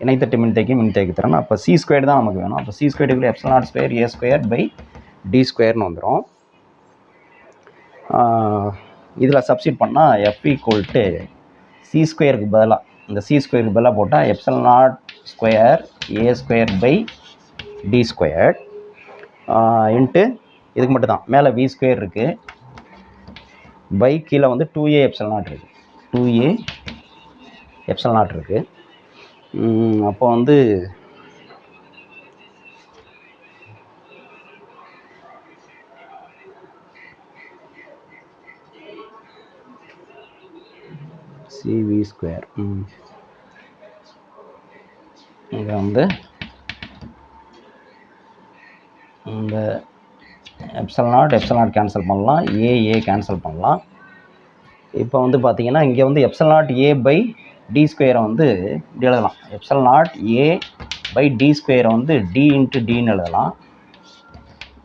இணைத்தட்டு மின்தேக்கி திறன். அப்போ சி ஸ்கொயர் தான் நமக்கு வேணும். அப்போ C square epsilon naught square A square by D ஸ்கொயர்னு வந்துடும். இதில் சப்ஸ்டிட் பண்ணால் எஃப் ஈக்குவல் டு சி ஸ்கொயருக்கு பதிலாக, இந்த சி ஸ்கொயருக்கு பதிலாக போட்டால் epsilon naught square A square by D square into இதுக்கு மட்டும் தான் மேலே வி ஸ்கொயர் இருக்குது, பை கீழே வந்து 2a எப்சிலான் நாட் இருக்குது, 2a எப்சிலான் நாட் இருக்குது. அப்போ வந்து சிவி ஸ்கொயர், இதை வந்து இந்த எப்சிலான் நாட் கேன்சல் பண்ணலாம், ஏ கேன்சல் பண்ணலாம். இப்போ வந்து பார்த்திங்கன்னா இங்கே வந்து epsilon naught A by D ஸ்கொயரை வந்து இப்படி எழுதலாம். Epsilon naught A by D ஸ்கொயரை வந்து டி இன்ட்டு டின்னு எழுதலாம்.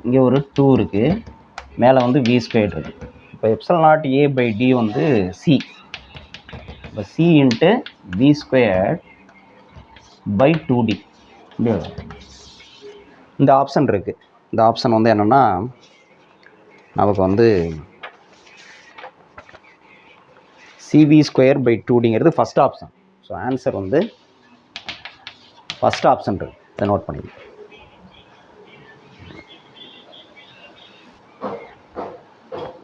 இங்கே ஒரு 2 இருக்குது, மேலே வந்து வி ஸ்கொயர் இருக்குது. இப்போ epsilon naught A by D வந்து சி, இப்போ C into V square by 2d இப்படி எழுதலாம். இந்த ஆப்ஷன் இருக்குது. இந்த ஆப்ஷன் வந்து என்னென்னா நமக்கு வந்து சிவி ஸ்கொயர் பை 2dங்கிறது ஃபஸ்ட் ஆப்ஷன். ஸோ ஆன்சர் வந்து ஃபஸ்ட் ஆப்ஷன் இருக்குது. இதை நோட் பண்ணிக்கலாம்.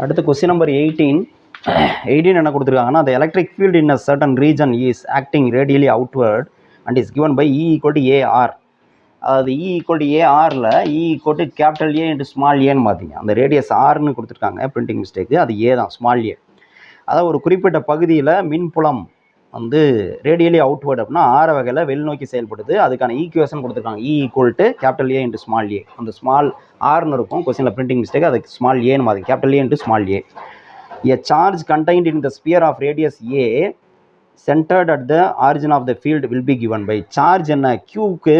அடுத்து கொஸ்டின் நம்பர் 18 என்ன கொடுத்துருக்காங்கன்னா, the electric field in a certain region is acting radially outward and is given by E equal to AR. அதாவது E equal to ARல E equal to capital A into small ஏன்னு பார்த்தீங்க. அந்த radius ஆர்னு கொடுத்துருக்காங்க, printing mistake, அது ஏ தான், small A. அதாவது ஒரு குறிப்பிட்ட பகுதியில் மின்புலம் வந்து ரேடியலி அவுட்வேர்டு அப்படின்னா ஆற வகையில் வெளிநோக்கி செயல்படுது. அதுக்கான ஈக்குவேஷன் கொடுத்துருக்காங்க. E equal to capital A into small A. அந்த ஸ்மால் ஆர்னு இருக்கும் கொஸ்டினில், பிரிண்டிங் மிஸ்டேக், அதுக்கு ஸ்மால் ஏன்னு மாதிரி, capital A into small A. A charge contained in the sphere of radius A centered at the origin of the field will be given by. Charge என்ன, Qக்கு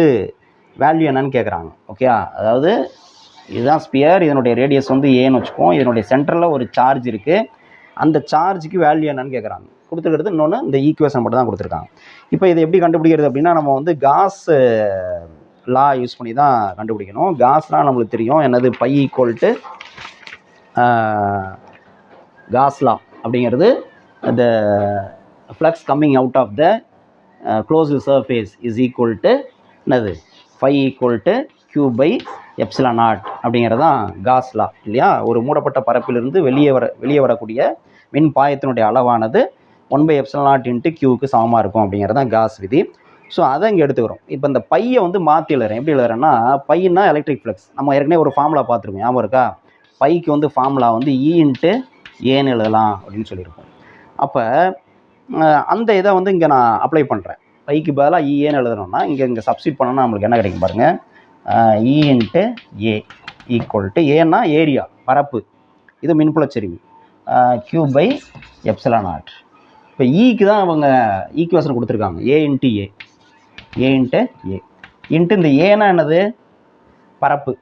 value என்னன்னு கேட்குறாங்க. Okay, அதாவது இதுதான் sphere, இதனுடைய radius வந்து ஏன்னு வச்சுக்கோம். இதனுடைய சென்டரில் ஒரு சார்ஜ் இருக்குது, அந்த சார்ஜுக்கு வேல்யூ என்னன்னு கேட்குறாங்க. கொடுத்துருக்கிறது இன்னொன்று இந்த ஈக்குவேஷன் மட்டும் தான் கொடுத்துருக்காங்க. இப்போ இதை எப்படி கண்டுபிடிக்கிறது அப்படின்னா, நம்ம வந்து காஸ் லா யூஸ் பண்ணி தான் கண்டுபிடிக்கணும். காஸ்லாம் நம்மளுக்கு தெரியும், என்னது, phi equal to Gauss law அப்படிங்கிறது the flux coming out of the closed surface is equal to என்னது, phi equal to Q by epsilon naught அப்படிங்கிறது தான் காஸ் லா இல்லையா. ஒரு மூடப்பட்ட பரப்பிலிருந்து வெளியே வரக்கூடிய மின் பாயத்தினுடைய அளவானது 1 பை எப்சிலான் நாட் இன்ட்டு க்யூவுக்கு சமமாக இருக்கும் அப்படிங்கிறது தான் காஸ் விதி. ஸோ அதை இங்கே எடுத்துக்கிறோம். இப்போ இந்த பையை வந்து மாற்றி எழுதுறேன். எப்படி எழுதுறேன்னா, பையனா எலக்ட்ரிக் ஃப்ளக்ஸ், நம்ம ஏற்கனவே ஒரு ஃபார்முலா பார்த்துருக்கோம், ஞாபகம் இருக்கா? பைக்கு வந்து ஃபார்முலா வந்து இ இன்ட்டு ஏன்னு எழுதலாம் அப்படின்னு சொல்லியிருக்கோம். அப்போ அந்த இதை வந்து இங்கே நான் அப்ளை பண்ணுறேன். பைக்கு பதிலாக ஏன்னு எழுதணும்னா இங்கே சப்ஸ்டிட் பண்ணோன்னா நம்மளுக்கு என்ன கிடைக்கும் பாருங்கள். இ இன்ட்டு ஏ ஈக்குவல் டு, ஏன்னா ஏரியா, பரப்பு, இது மின்புலச்செறிவு, க்யூ பை எப்சிலான் நாட். இப்போ ஈக்கு தான் அவங்க ஈக்குவேஷன் கொடுத்துருக்காங்க, ஏ into A into A into இந்த ஏன்னா என்னது, பரப்பு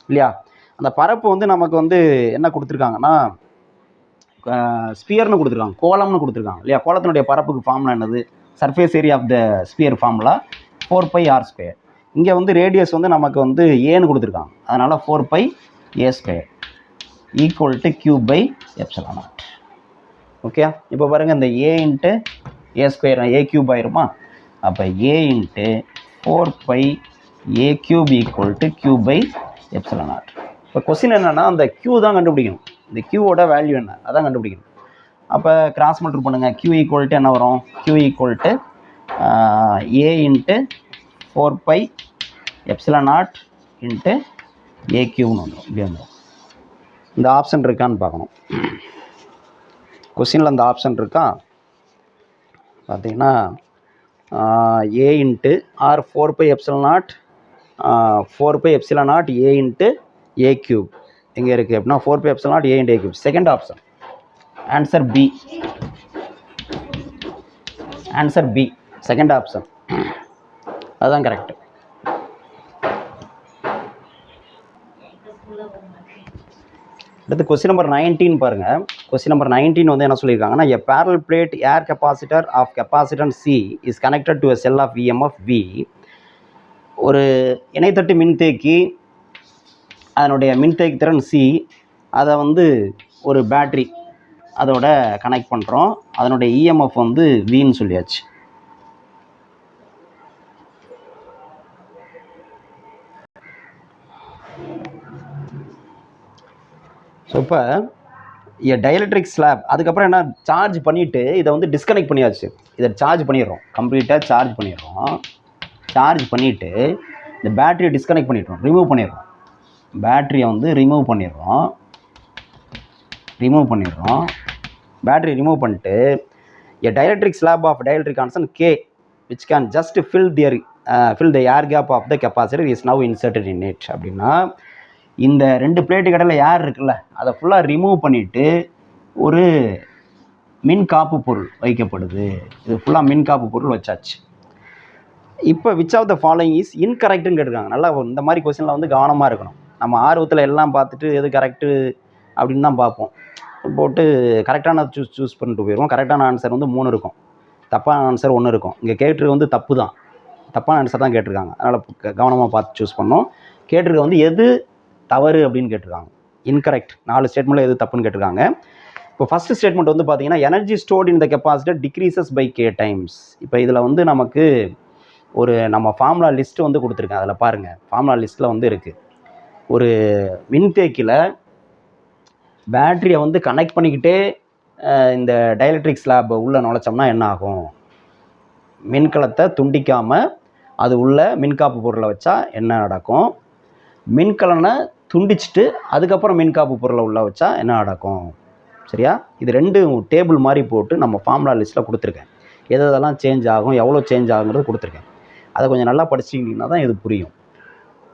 இல்லையா. அந்த பரப்பு வந்து நமக்கு வந்து என்ன கொடுத்துருக்காங்கன்னா, ஸ்பியர்னு கொடுத்துருக்காங்க, கோலம்னு கொடுத்துருக்காங்க இல்லையா. கோலத்தினுடைய பரப்புக்கு ஃபார்முலா என்னது, surface area of the sphere formula 4πr². இங்கே வந்து ரேடியஸ் வந்து நமக்கு வந்து ஏன்னு கொடுத்துருக்காங்க, அதனால் 4πa² equal to Q by epsilon naught. Okay, இப்போ பாருங்கள், இந்த A into A square A cube ஆயிருமா. அப்போ a into 4 pi a cube equal to q by epsilon naught. இப்போ கொஸ்டின் என்னென்னா அந்த q தான் கண்டுபிடிக்கணும். இந்த q-ஓட வேல்யூ என்ன அதான் கண்டுபிடிக்கணும். அப்போ கிராஸ் மல்டிபிள் பண்ணுங்கள். q ஈக்குவல் டு என்ன வரும்? q equal to a into 4 pi epsilon naught into a cube வந்துடும். இப்படி வந்துடும். இந்த ஆப்ஷன் இருக்கான்னு பார்க்கணும். கொஸ்டினில் அந்த ஆப்ஷன் இருக்கா பார்த்தீங்கன்னா a into r 4 pi epsilon naught 4 pi epsilon naught a into a cube எங்கே இருக்குது அப்படின்னா 4 pi epsilon naught a into a cube. Second option answer B. Answer B second option அதுதான் கரெக்ட். அடுத்து கொஸ்டின் நம்பர் 19 பாருங்கள். Question number 19 வந்து என்ன சொல்லியிருக்காங்கன்னா a parallel plate air capacitor of capacitance C is connected to a cell of EMF V. ஒரு இணைத்தட்டு மின்தேக்கி அதனுடைய மின்தேக்கி திறன் C அதை வந்து ஒரு பேட்ரி அதோட கனெக்ட் பண்ணுறோம். அதனுடைய இஎம்எஃப் வந்து வின்னு சொல்லியாச்சு. ஸோ இப்போ டயலக்ட்ரிக் ஸ்லாப் அதுக்கப்புறம் என்ன சார்ஜ் பண்ணிவிட்டு இதை வந்து டிஸ்கனெக்ட் பண்ணியாச்சு. இதை சார்ஜ் பண்ணிடுறோம். கம்ப்ளீட்டாக சார்ஜ் பண்ணிடுறோம். சார்ஜ் பண்ணிவிட்டு இந்த பேட்டரியை டிஸ்கனெக்ட் பண்ணிடுறோம். ரிமூவ் பண்ணிடுறோம். பேட்டரியை வந்து ரிமூவ் பண்ணிடுறோம். பேட்டரி ரிமூவ் பண்ணிட்டு dielectric slab of dielectric constant K which can just fill the air gap of the capacitor is now inserted in it. அப்படின்னா இந்த ரெண்டு பிளேட்டு கடையில் ஏர் இருக்குல்ல அதை ஃபுல்லாக ரிமூவ் பண்ணிவிட்டு ஒரு மின்காப்பு பொருள் வைக்கப்படுது. இது ஃபுல்லாக மின்காப்பு பொருள் வச்சாச்சு. இப்போ which of the following is இன்கரெக்டுன்னு கேட்டிருக்காங்க. நல்லா இந்த மாதிரி கொஸ்டினில் வந்து கவனமாக இருக்கணும். நம்ம ஆர்வத்தில் எல்லாம் பார்த்துட்டு எது கரெக்டு அப்படின்னு தான் பார்ப்போம். போட்டு கரெக்டான சூஸ் பண்ணிட்டு போயிடுவோம். கரெக்டான ஆன்சர் வந்து 3 இருக்கும், தப்பான ஆன்சர் 1 இருக்கும். இங்கே கேட்டிருக்கு வந்து தப்பு தான், தப்பான ஆன்சர் தான் கேட்டிருக்காங்க. அதனால் கவனமாக பார்த்து சூஸ் பண்ணோம். கேட்டிருக்க வந்து எது தவறு அப்படின்னு கேட்டிருக்காங்க. இன்கரெக்ட் 4 ஸ்டேட்மெண்ட்டில் எது தப்புன்னு கேட்டிருக்காங்க. இப்போ ஃபஸ்ட்டு ஸ்டேட்மெண்ட் வந்து பார்த்தீங்கன்னா energy stored in the capacitor decreases by K times. இப்போ இதில் வந்து நமக்கு ஒரு நம்ம ஃபார்முலா லிஸ்ட்டு வந்து கொடுத்துருக்கேன். அதில் பாருங்கள், ஃபார்முலா லிஸ்ட்டில் வந்து இருக்குது. ஒரு மின்தேக்கியில் பேட்டரியை வந்து கனெக்ட் பண்ணிக்கிட்டே இந்த டயலக்ட்ரிக் ஸ்லாப் உள்ளே நுழைச்சோம்னா என்ன ஆகும்? மின்கலத்தை துண்டிக்காமல் அது உள்ள மின்காப்பு பொருளை வச்சா என்ன நடக்கும்? மின்கலனை துண்டிச்சுட்டு அதுக்கப்புறம் மின்காப்பு பொருளை உள்ளே வச்சா என்ன நடக்கும்? சரியா? இது 2 டேபிள் மாதிரி போட்டு நம்ம ஃபார்முலா லிஸ்ட்டில் கொடுத்துருக்கேன். எதெல்லாம் சேஞ்ச் ஆகும், எவ்வளோ சேஞ்ச் ஆகுங்கிறது கொடுத்துருக்கேன். அதை கொஞ்சம் நல்லா படிச்சிட்டிங்கன்னா தான் இது புரியும்.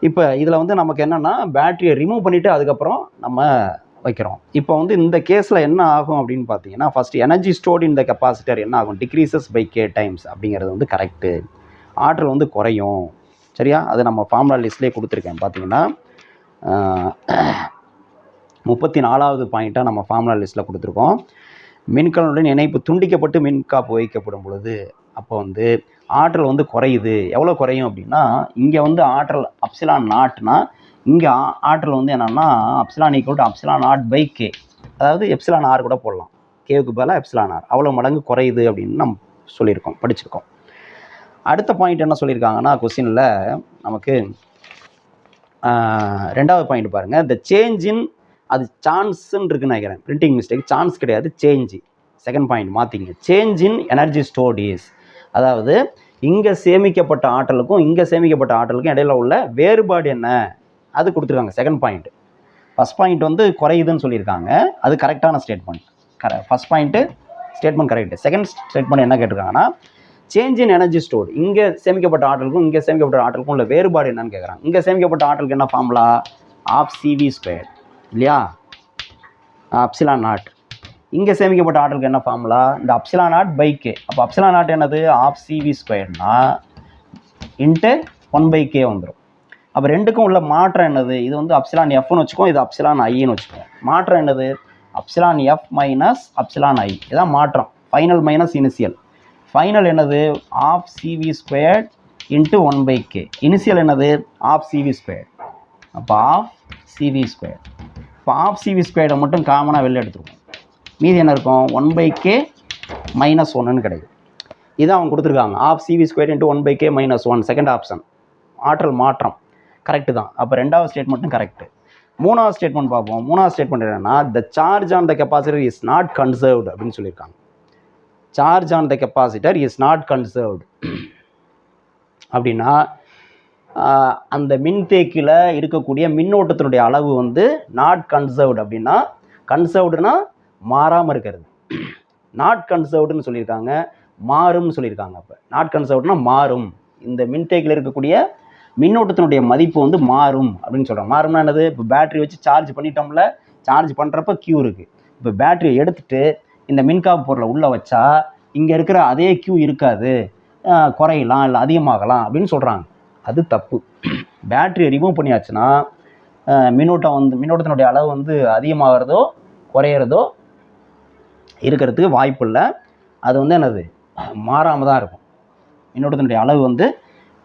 இப்போ இதில் வந்து நமக்கு என்னென்னா பேட்டரியை ரிமூவ் பண்ணிவிட்டு அதுக்கப்புறம் நம்ம வைக்கிறோம். இப்போ வந்து இந்த கேஸில் என்ன ஆகும் அப்படின்னு பார்த்தீங்கன்னா first energy stored in the capacitor என்ன ஆகும்? டிக்ரீசஸ் பை K டைம்ஸ் அப்படிங்கிறது வந்து கரெக்டு. ஆற்றல் வந்து குறையும். சரியா? அது நம்ம ஃபார்முலா லிஸ்ட்லேயே கொடுத்துருக்கேன். பார்த்தீங்கன்னா 34வது பாயிண்ட்டாக நம்ம ஃபார்முலா லிஸ்ட்டில் கொடுத்துருக்கோம். மின்கலனுடன் இணைப்பு துண்டிக்கப்பட்டு மின்காப்பு வைக்கப்படும் பொழுது அப்போ வந்து ஆற்றல் வந்து குறையுது. எவ்வளோ குறையும் அப்படின்னா இங்கே வந்து ஆற்றல் அப்சிலான் நாட்னா இங்கே ஆற்றல் வந்து என்னென்னா epsilon equal to epsilon nought by K, அதாவது எப்சிலான் ஆர் கூட போடலாம். கேவுக்கு பதிலாக எப்சிலான் ஆர் அவ்வளோ மடங்கு குறையுது அப்படின்னு நம்ம சொல்லியிருக்கோம், படிச்சிருக்கோம். அடுத்த பாயிண்ட் என்ன சொல்லியிருக்காங்கன்னா கொஸ்டினில் நமக்கு 2வது பாயிண்ட் பாருங்கள். த சேஞ்ச் இன் அது சான்ஸ்ன்னு இருக்குன்னு நினைக்கிறேன், பிரிண்டிங் மிஸ்டேக், சான்ஸ் கிடையாது, சேஞ்சு. செகண்ட் பாயிண்ட் மாற்றிங்க. Change in energy stored is, அதாவது இங்கே சேமிக்கப்பட்ட ஆற்றலுக்கும் இங்கே சேமிக்கப்பட்ட ஆற்றலுக்கும் இடையில உள்ள வேறுபாடு என்ன அது கொடுத்துருக்காங்க. Second point. ஃபஸ்ட் பாயிண்ட் வந்து குறையுதுன்னு சொல்லியிருக்காங்க, அது கரெக்டான statement. First point statement correct. Second statement என்ன கேட்டிருக்காங்கன்னா சேஞ்ச் இன் எனர்ஜி ஸ்டோர்டு, இங்கே சேமிக்கப்பட்ட ஆற்றலுக்கும் இங்கே சேமிக்கப்பட்ட ஆற்றலுக்கும் உள்ள வேறுபாடு என்னன்னு கேட்குறாங்க. இங்கே சேமிக்கப்பட்ட ஆற்றலுக்கு என்ன ஃபார்முலா? ஆஃப் CV², இல்லையா? Epsilon not. இங்கே சேமிக்கப்பட்ட ஆற்றலுக்கு என்ன ஃபார்முலா? இந்த அப்சிலான் நாட் பை K. அப்போ அப்சிலான் நாட் என்னது? ஆஃப் CV² இன்ட்டு 1/K வந்துடும். அப்போ ரெண்டுக்கும் உள்ள மாற்றம் என்னது? இது வந்து அப்சிலான் Fன்னு வச்சுக்கோம், இது அப்சிலான் Iன்னு வச்சுக்கோம். மாற்றம் என்னது? Epsilon F minus epsilon I, இதான் மாற்றம். Final minus initial. ஃபைனல் என்னது? Half CV² into 1/K. Initial என்னது? Half CV². அப்போ ஆஃப் CV². இப்போ ஆஃப் CV² மட்டும் காமனாக வெளில எடுத்துருக்கோம். மீதி என்ன இருக்கும்? 1/K மைனஸ் 1ன்னு கிடைக்கும். இதான் அவங்க கொடுத்துருக்காங்க. Of CV square into 1/k - 1 second option ஆற்றல் மாற்றம் கரெக்டு தான். அப்போ ரெண்டாவது ஸ்டேட்மெண்ட்டும் கரெக்டு. மூணாவது ஸ்டேட்மெண்ட் பார்ப்போம். மூணாவது ஸ்டேட்மெண்ட் என்னன்னா, த charge on the capacitor is not conserved அப்படின்னு சொல்லியிருக்காங்க. Charge on the capacitor is not conserved அப்படின்னா அந்த மின்தேக்கியில் இருக்கக்கூடிய மின்னோட்டத்தினுடைய அளவு வந்து நாட் கன்சர்வ்டு அப்படின்னா, கன்சர்வ்டுனா மாறாமல் இருக்கிறது, நாட் கன்சர்வ்டுன்னு சொல்லியிருக்காங்க, மாறும்னு சொல்லியிருக்காங்க. அப்போ நாட் கன்சர்வ்டுனா மாறும், இந்த மின்தேக்கியில் இருக்கக்கூடிய மின்னோட்டத்தினுடைய மதிப்பு வந்து மாறும் அப்படின்னு சொல்கிறோம். மாறும்னா என்னது? இப்போ பேட்டரி வச்சு சார்ஜ் பண்ணிட்டோம்ல, சார்ஜ் பண்ணுறப்ப Q இருக்குது. இப்போ பேட்டரியை எடுத்துகிட்டு இந்த மின்காப்பு பொருளை உள்ளே வச்சா இங்கே இருக்கிற அதே Q இருக்காது, குறையலாம் இல்லை அதிகமாகலாம் அப்படின்னு சொல்கிறாங்க. அது தப்பு. பேட்டரியை ரிமூவ் பண்ணியாச்சுன்னா மின்னோட்டத்தினுடைய அளவு வந்து அதிகமாகிறதோ குறையிறதோ இருக்கிறதுக்கு வாய்ப்பு இல்லை. அது வந்து என்னது? மாறாமல் தான் இருக்கும். மின்னோட்டத்தினுடைய அளவு வந்து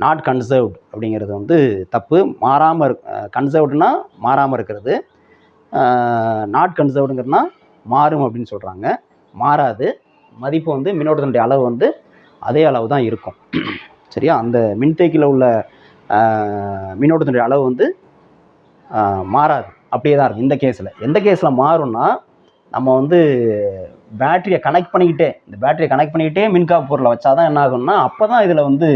நாட் கன்சர்வ்டு அப்படிங்கிறது வந்து தப்பு. மாறாமல் கன்சர்வ்டுனா மாறாமல் இருக்கிறது, நாட் கன்சர்வ்டுங்கிறதுனா மாறும் அப்படின்னு சொல்கிறாங்க. மாறாது, மதிப்பு வந்து மின்னோட்டத்தினுடைய அளவு வந்து அதே அளவு தான் இருக்கும். சரியா? அந்த மின்தேக்கியில் உள்ள மின்னோட்டத்தினுடைய அளவு வந்து மாறாது, அப்படியே தான் இருக்கும். இந்த கேஸில் எந்த கேஸில் மாறும்னா, நம்ம வந்து பேட்டரியை கனெக்ட் பண்ணிக்கிட்டே மின்காப்பு பொருளை வச்சா தான் என்ன ஆகும்னா, அப்போ தான் இதில் வந்து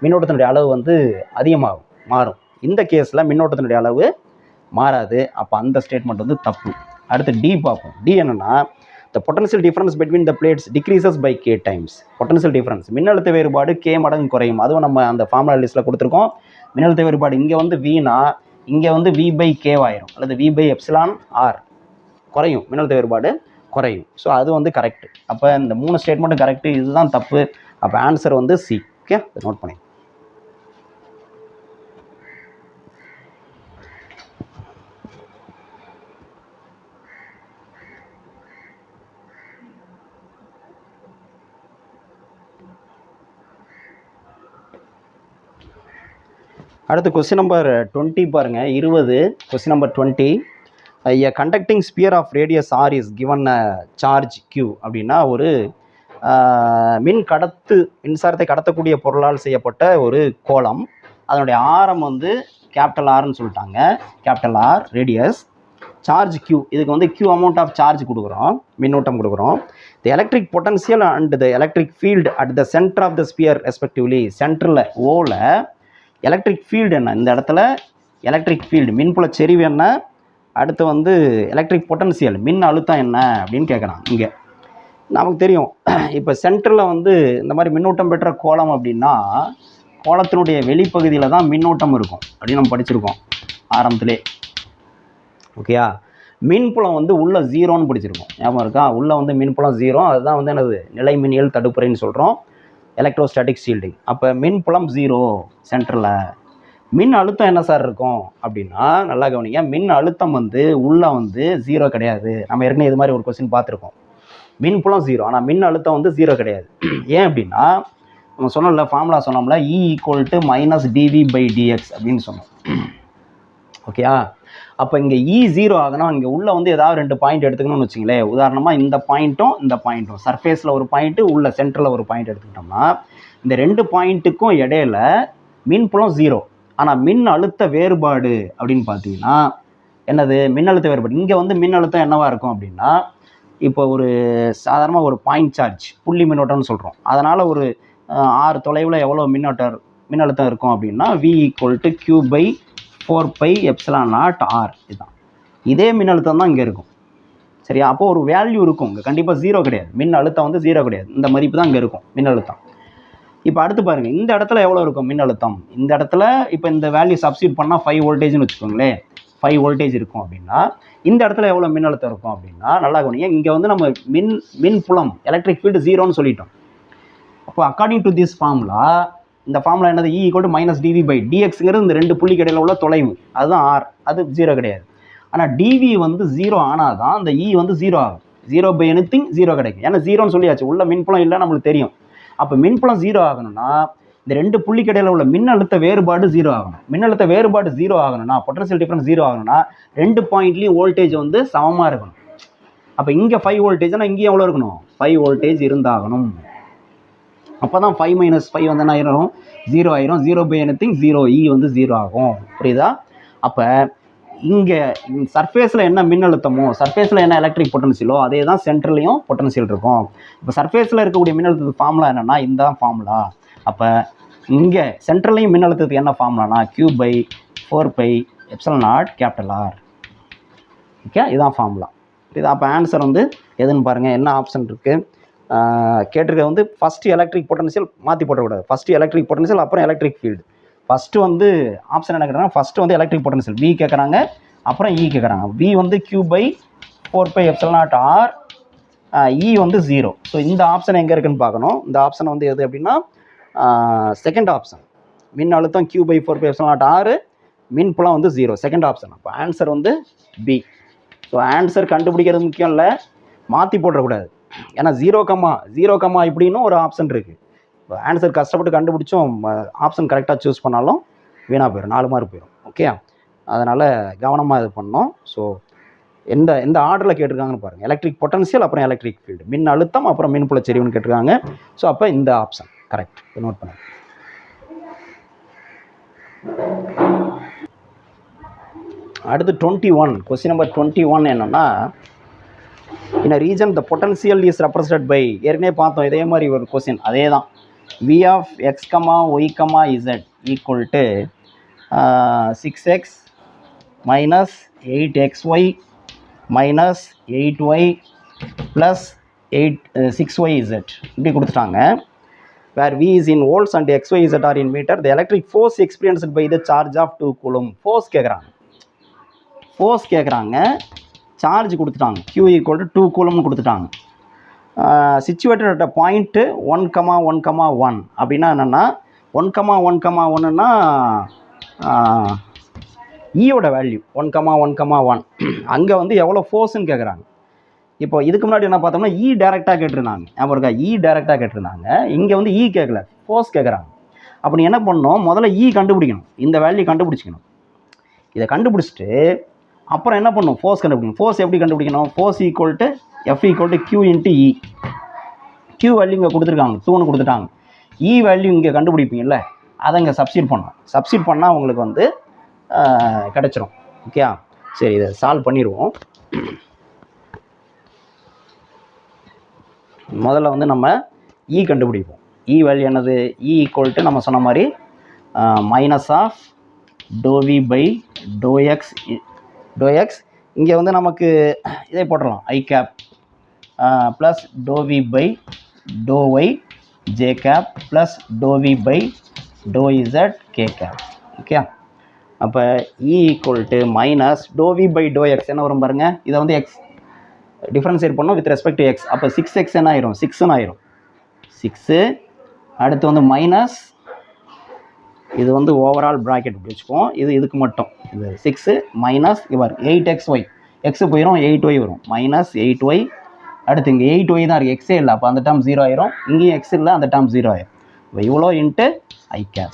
மின்னோட்டத்தினுடைய அளவு வந்து அதிகமாகும், மாறும். இந்த கேஸில் மின்னோட்டத்தினுடைய அளவு மாறாது. அப்போ அந்த ஸ்டேட்மெண்ட் வந்து தப்பு. அடுத்து டி பார்ப்போம். டி என்னென்னா, the potential difference between the plates decreases by k times. Potential difference மின்னழுத்த வேறுபாடு k மடங்கு குறையும். அதுவும் நம்ம அந்த ஃபார்முலா லிஸ்ட்டில் கொடுத்துருக்கோம். மின்னழுத்த வேறுபாடு இங்கே வந்து Vனா இங்கே வந்து V/k ஆயிரும், அல்லது V/εr குறையும், மின்னழுத்த வேறுபாடு குறையும். ஸோ அது வந்து கரெக்டு. அப்போ இந்த 3 ஸ்டேட்மெண்ட்டும் கரெக்டு, இதுதான் தப்பு. அப்போ ஆன்சர் வந்து சி. ஓகே, நோட் பண்ணி. அடுத்து கொஸ்டின் நம்பர் 20 பாருங்கள், 20. Question number 20. A conducting sphere of radius r is given a charge q அப்படின்னா, ஒரு மின்சாரத்தை கடத்தக்கூடிய பொருளால் செய்யப்பட்ட ஒரு கோளம், அதனுடைய ஆரம் வந்து கேபிட்டல் ஆர்னு சொல்லிட்டாங்க, capital R radius, charge q, இதுக்கு வந்து q அமௌண்ட் ஆஃப் சார்ஜ் கொடுக்குறோம், மின்னோட்டம் கொடுக்குறோம். The electric potential and the electric field at the centre of the sphere respectively. சென்டரில் ஓவில் எலக்ட்ரிக் ஃபீல்டு என்ன, இந்த இடத்துல எலக்ட்ரிக் ஃபீல்டு மின்புல செறிவு என்ன, அடுத்து வந்து எலக்ட்ரிக் பொட்டன்ஷியல் மின் அழுத்தம் என்ன அப்படின்னு கேட்குறாங்க. இங்கே நமக்கு தெரியும், இப்போ சென்டரில் வந்து இந்த மாதிரி மின்னோட்டம் பெற்ற கோளம் அப்படின்னா, கோளத்தினுடைய வெளிப்பகுதியில் தான் மின்னோட்டம் இருக்கும் அப்படின்னு நம்ம படிச்சிருக்கோம் ஆரம்பத்திலே. ஓகேயா? மின்புலம் வந்து உள்ள 0ன்னு படிச்சிருக்கோம், ஞாபகம் இருக்கா? உள்ள வந்து மின்புலம் 0, அதுதான் வந்து என்னது? நிலை மின்னியல் தடுப்புரைன்னு சொல்கிறோம், எலக்ட்ரோஸ்டாட்டிக் ஷீல்டிங். அப்போ மின்புலம் 0 சென்டரில். மின் அழுத்தம் என்ன சார் இருக்கும் அப்படின்னா, நல்லா கவனிங்க, மின் அழுத்தம் வந்து உள்ளே வந்து 0 கிடையாது. நம்ம ஏற்கனவே இது மாதிரி ஒரு கொஸ்டின் பார்த்துருக்கோம். மின்புலம் 0, ஆனால் மின் அழுத்தம் வந்து 0 கிடையாது. ஏன் அப்படின்னா, நம்ம சொன்னோம்ல, ஃபார்முலா சொன்னோம்ல, E = -dV/dx அப்படின்னு சொன்னோம். ஓகேயா? அப்போ இங்கே E 0 ஆகணும், இங்கே உள்ளே வந்து ஏதாவது 2 பாயிண்ட் எடுத்துக்கணும்னு வச்சுங்களேன். உதாரணமாக இந்த பாயிண்ட்டும் சர்ஃபேஸில் ஒரு பாயிண்ட்டு, உள்ள சென்டரில் ஒரு பாயிண்ட் எடுத்துக்கிட்டோம்னா, இந்த 2 பாயிண்ட்டுக்கும் இடையில மின்புலம் 0, ஆனால் மின் அழுத்த வேறுபாடு அப்படின்னு பார்த்தீங்கன்னா என்னது? மின்னழுத்த வேறுபாடு. இங்கே வந்து மின்னழுத்தம் என்னவாக இருக்கும் அப்படின்னா, இப்போ ஒரு சாதாரணமாக ஒரு பாயிண்ட் சார்ஜ், புள்ளி மின்னோட்டம்னு சொல்கிறோம், அதனால் ஒரு r தொலைவில் எவ்வளோ மின்னழுத்தம் இருக்கும் அப்படின்னா, V = Q/4πε0r. இதுதான், இதே மின்னழுத்தம் தான் இங்கே இருக்கும். சரியா? அப்போ ஒரு வேல்யூ இருக்கும் இங்கே, கண்டிப்பாக 0 கிடையாது, மின் அழுத்தம் வந்து 0 கிடையாது, இந்த மதிப்பு தான் இங்கே இருக்கும் மின்னழுத்தம். இப்போ அடுத்து பாருங்கள், இந்த இடத்துல எவ்வளோ இருக்கும் மின்னழுத்தம்? இந்த இடத்துல இப்போ இந்த வேல்யூ சப்ஸ்டியூட் பண்ணால் 5 வோல்டேஜ்னு வச்சுக்கோங்களேன், 5 வோல்டேஜ் இருக்கும் அப்படின்னா, இந்த இடத்துல எவ்வளோ மின்னழுத்தம் இருக்கும் அப்படின்னா, நல்லா கவனிங்க, இங்கே வந்து நம்ம மின்புலம் எலக்ட்ரிக் ஃபீல்டு 0ன்னு சொல்லிட்டோம். அப்போ அக்கார்டிங் டு திஸ் ஃபார்முலா, இந்த ஃபார்முலா என்னது? E = -dV/dxங்கிறது இந்த 2 புள்ளி இடையில உள்ள தொலைவு, அதுதான் r, அது 0 கிடையாது. ஆனால் dV வந்து 0 ஆனால் தான் அந்த E வந்து 0 ஆகும். 0/anything 0 கிடைக்கும், ஏன்னா 0ன்னு சொல்லியாச்சு, உள்ள மின்புலம் இல்லை நம்மளுக்கு தெரியும். அப்போ மின்புலம் 0 ஆகணும்னா இந்த 2 புள்ளிக்கு இடையில உள்ள மின்னழுத்த வேறுபாடு 0 ஆகணும். மின்னழுத்த வேறுபாடு 0 ஆகணும்னா, பொட்டன்ஷியல் டிஃபரன்ஸ் 0 ஆகணும்னா, 2 பாயிண்ட்லேயும் வோல்டேஜ் வந்து சமமாக இருக்கணும். அப்போ இங்கே 5 வோல்டேஜ்னா இங்கேயும் எவ்வளோ இருக்கணும்? 5 வோல்டேஜ் இருந்தாகணும். அப்போ தான் 5 - 5 வந்து என்ன ஆயிரும் 0 ஆயிரும். 0 பை எனிதிங் 0, E வந்து 0 ஆகும். புரியுதா? அப்போ இங்கே சர்ஃபேஸில் என்ன மின்னழுத்தமோ சர்ஃபேஸில் என்ன எலக்ட்ரிக் பொட்டன்சியலோ அதே தான் சென்டர்லேயும் பொட்டன்சியல் இருக்கும். இப்போ சர்ஃபேஸில் இருக்கக்கூடிய மின்னழுத்தத்துக்கு ஃபார்முலா என்னென்னா இந்த ஃபார்முலா. அப்போ இங்கே சென்ட்ரல்லையும் மின்னழுத்தத்துக்கு என்ன ஃபார்முலானா Q/4πε0R. ஓகே, இதுதான் ஃபார்முலா. இது அப்போ ஆன்சர் வந்து எதுன்னு பாருங்கள். என்ன ஆப்ஷன் இருக்குது கேட்டிருக்க வந்து ஃபஸ்ட்டு எலக்ட்ரிக் பொட்டன்ஷியல் மாற்றி போட்டக்கூடாது. ஃபஸ்ட்டு எலக்ட்ரிக் பொட்டன்ஷியல் அப்புறம் எலக்ட்ரிக் ஃபீல்டு. ஃபஸ்ட்டு வந்து ஆப்ஷன் என்ன கேட்குறாங்க, ஃபஸ்ட்டு வந்து எலக்ட்ரிக் பொட்டன்ஷியல் V கேட்குறாங்க, அப்புறம் E கேட்குறாங்க. V வந்து Q/4πε0R, E வந்து 0. ஸோ இந்த ஆப்ஷன் எங்கே இருக்குதுன்னு பார்க்கணும். இந்த ஆப்ஷன் வந்து எது அப்படின்னா செகண்ட் ஆப்ஷன். மின் அழுத்தம் Q/4πε0R, மின்புலம் வந்து 0, செகண்ட் ஆப்ஷன். அப்போ ஆன்சர் வந்து B. ஸோ ஆன்சர் கண்டுபிடிக்கிறது முக்கியம் இல்லை, மாற்றி போடக்கூடாது. ஏன்னா 0, இப்படின்னு ஒரு ஆப்ஷன் இருக்குது. இப்போ ஆன்சர் கஷ்டப்பட்டு கண்டுபிடிச்சோம், ஆப்ஷன் கரெக்டாக சூஸ் பண்ணாலும் வீணாக போயிடும், 4 மார்க் போயிடும். ஓகே, அதனால் கவனமாக இது பண்ணோம். ஸோ எந்த ஆர்டரில் கேட்டிருக்காங்கன்னு பாருங்கள். எலக்ட்ரிக் பொட்டன்ஷியல் அப்புறம் எலக்ட்ரிக் ஃபீல்டு, மின் அழுத்தம் அப்புறம் மின்புல செறிவுன்னு கேட்டிருக்காங்க. ஸோ அப்போ இந்த ஆப்ஷன் கரெக்ட், நோட் பண்ணுங்க. அடுத்து 21, கொஸ்டின் நம்பர் 21 என்னன்னா, in a region the potential is represented by, ஏற்கனவே பார்த்தோம் இதே மாதிரி ஒரு கொஸ்டின், அதே தான். V of x, y, z equal to 6x minus 8xy minus 8y plus 6yz இப்படி கொடுத்துட்டாங்க. where V is in volts and xyz are in meter, the electric force experienced by the charge of 2 coulomb. Force கேட்குறாங்க, charge கொடுத்துட்டாங்க, Q = 2 கூலம்னு கொடுத்துட்டாங்க. Situated at a point 1,1,1 அப்படின்னா என்னென்னா 1,1,1ன்னா ஈயோட value 1,1,1. அங்கே வந்து எவ்வளோ ஃபோர்ஸ்ன்னு கேட்குறாங்க. இப்போ இதுக்கு முன்னாடி என்ன பார்த்தோம்னா E டேரெக்டாக கேட்டிருந்தாங்க, ஞாபகம் இருக்கா? E டேரெக்டாக கேட்டிருந்தாங்க. இங்கே வந்து E கேட்கல, ஃபோர்ஸ் கேட்குறாங்க. அப்போ நீ என்ன பண்ணணும், முதல்ல E கண்டுபிடிக்கணும், இந்த வேல்யூ கண்டுபிடிச்சிக்கணும். இதை கண்டுபிடிச்சிட்டு அப்புறம் என்ன பண்ணணும், ஃபோர்ஸ் கண்டுபிடிக்கணும். ஃபோர்ஸ் எப்படி கண்டுபிடிக்கணும், force = F = Q × E. Q value இங்கே கொடுத்துருக்காங்க, 2ன்னு கொடுத்துட்டாங்க. E வேல்யூ இங்கே கண்டுபிடிப்பீங்கல்ல, அதை இங்கே சப்ஸ்டிட் பண்ணணும். சப்ஸ்டிட் பண்ணால் உங்களுக்கு வந்து கிடச்சிரும். ஓகே, சரி, இதை சால்வ் பண்ணிடுவோம். முதல்ல வந்து நம்ம E கண்டுபிடிப்போம். E வேல்யூ என்னது, E = நம்ம சொன்ன மாதிரி -∂V/∂x. இங்கே வந்து நமக்கு இதே போட்டுடலாம், I cap plus ∂V/∂y J cap plus ∂V/∂z K cap. Okay, அப்போ E = -∂V/∂x என்ன வரும் பாருங்கள். இதை வந்து x டிஃப்ரென்ஷியேட் பண்ணோம் வித் ரெஸ்பெக்ட் டு x. அப்போ 6x என்ன ஆயிரும், 6ன்னு ஆயிரும். 6 அடுத்து வந்து மைனஸ், இது வந்து ஓவரால் ப்ராக்கெட் இப்படி வச்சுப்போம். இதுக்கு மட்டும் இது 6 மைனஸ் இவர் 8xy, எக்ஸு போயிடும், 8y வரும், -8y. அடுத்து இங்கே 8y தான் இருக்குது, எக்ஸே இல்லை, அப்போ அந்த டேர்ம் 0 ஆயிரும். இங்கேயும் எக்ஸ் இல்லை, அந்த டேர்ம் 0 ஆயிரும். இப்போ இவ்வளோ into I cap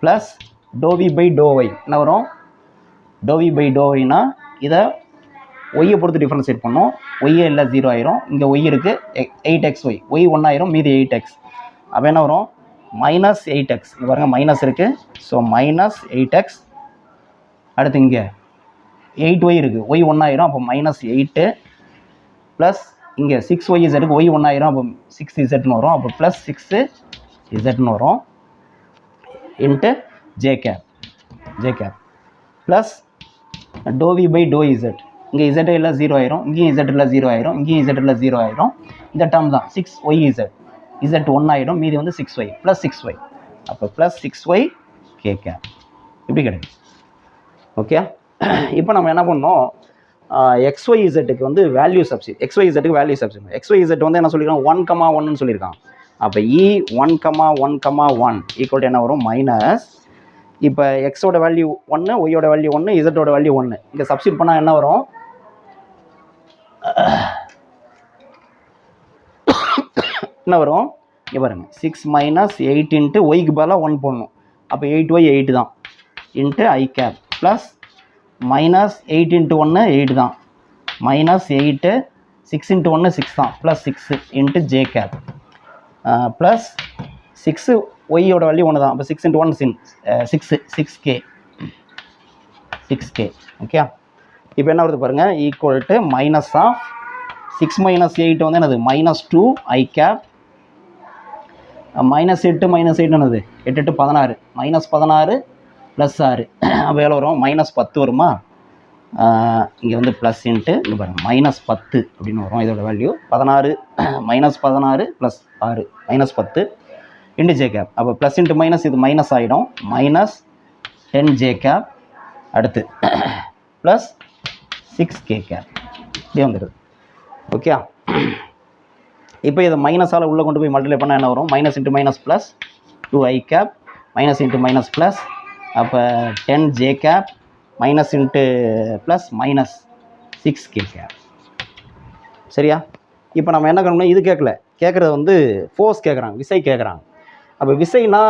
plus ∂V/∂y என்ன வரும், ∂V/∂yனா இதை ஒய்யை பொறுத்து டிஃப்ரென்ஷியேட் பண்ணோம். ஒய்யே இல்லை, 0 ஆயிரும். இங்கே ஒய் இருக்குது, 8xy, ஒய் 1 ஆயிரும், மீதி 8x. அப்போ என்ன வரும், -8x. இங்கே பாருங்கள் மைனஸ் இருக்குது, ஸோ -8x. அடுத்து இங்கே 8y இருக்குது, ஒய் 1 ஆயிரும், அப்போ -8 ப்ளஸ் இங்கே 6yz இருக்குது, ஒய் 1 ஆயிரும், அப்போ 6zன்னு வரும், அப்போ ப்ளஸ் 6zன்னு வரும், into J cap plus ∂V/∂z. இங்கே z இல்லை, 0 ஆயிரும், இங்கேயும் z இல்லை, 0 ஆயிரும், இங்கேயும் z இல்லை, 0 ஆயிரும். இந்த டேர்ம் தான் 6yz, z 1 ஆயிடும், மீதி வந்து 6y ப்ளஸ் 6y, அப்போ ப்ளஸ் 6y K cap இப்படி கிடைக்கும். ஓகே, இப்போ நம்ம என்ன பண்ணோம், XYZக்கு வந்து வேல்யூ சப்ஸ்டிட், XYZக்கு வேல்யூ சப்ஸ்டிட். XYZ வந்து என்ன சொல்லியிருக்காங்க, 1,1ன்னு சொல்லியிருக்காங்க. அப்போ E 1,1,1 ஈக்குவல் என்ன வரும், மைனஸ், இப்போ எக்ஸோட வேல்யூ 1, ஒய்யோட வேல்யூ 1, இசட்டோட வேல்யூ 1. இங்கே சப்ஸ்டிட் பண்ணால் என்ன வரும், என்ன வரும், இங்கே பாருங்கள் 6 - 8 இன்ட்டு ஒய்க்கு பதிலாக 1 போடணும். அப்போ 8y 8 தான், into I cap plus -8 into 1 8 தான், -8 6 இன்ட்டு 1 6 தான், plus 6 into J cap plus 6 ஒய்யோட வேல்யூ ஒன்று தான். அப்போ 6 × 1 6k. ஓகே, இப்போ என்ன வருது பாருங்கள், ஈக்குவல் டு மைனஸ் ஆஃப் 6 - 8 வந்து என்னது -2 i cap, -8 -8 என்னது 8 × 8 16, -16 + 6, அப்போ எவ்வளோ வரும் -10 வருமா. இங்கே வந்து ப்ளஸ் இன்ட்டு இங்கே பாருங்கள் -10 அப்படின்னு வரும். இதோட வேல்யூ 16 -16 + 6 -10 இன்ட்டு ஜே கேப். அப்போ ப்ளஸ் இன்ட்டு மைனஸ் இது மைனஸ் ஆகிடும், -10 ஜே கேப், அடுத்து ப்ளஸ் 6k கேப், இப்படியே வந்துடுது. ஓகே, இப்போ இதை மைனஸால் உள்ளே கொண்டு போய் மல்டிப்ளை பண்ணால் என்ன வரும், -(-) ப்ளஸ் 2i கேப், -(-) ப்ளஸ், அப்போ 10 j cap, -(-) plus -6k gap. சரியா? இப்போ நம்ம என்ன பண்ணணும், இது கேட்குறது வந்து ஃபோர்ஸ் கேட்குறாங்க, விசை கேட்குறாங்க. அப்போ விசைனா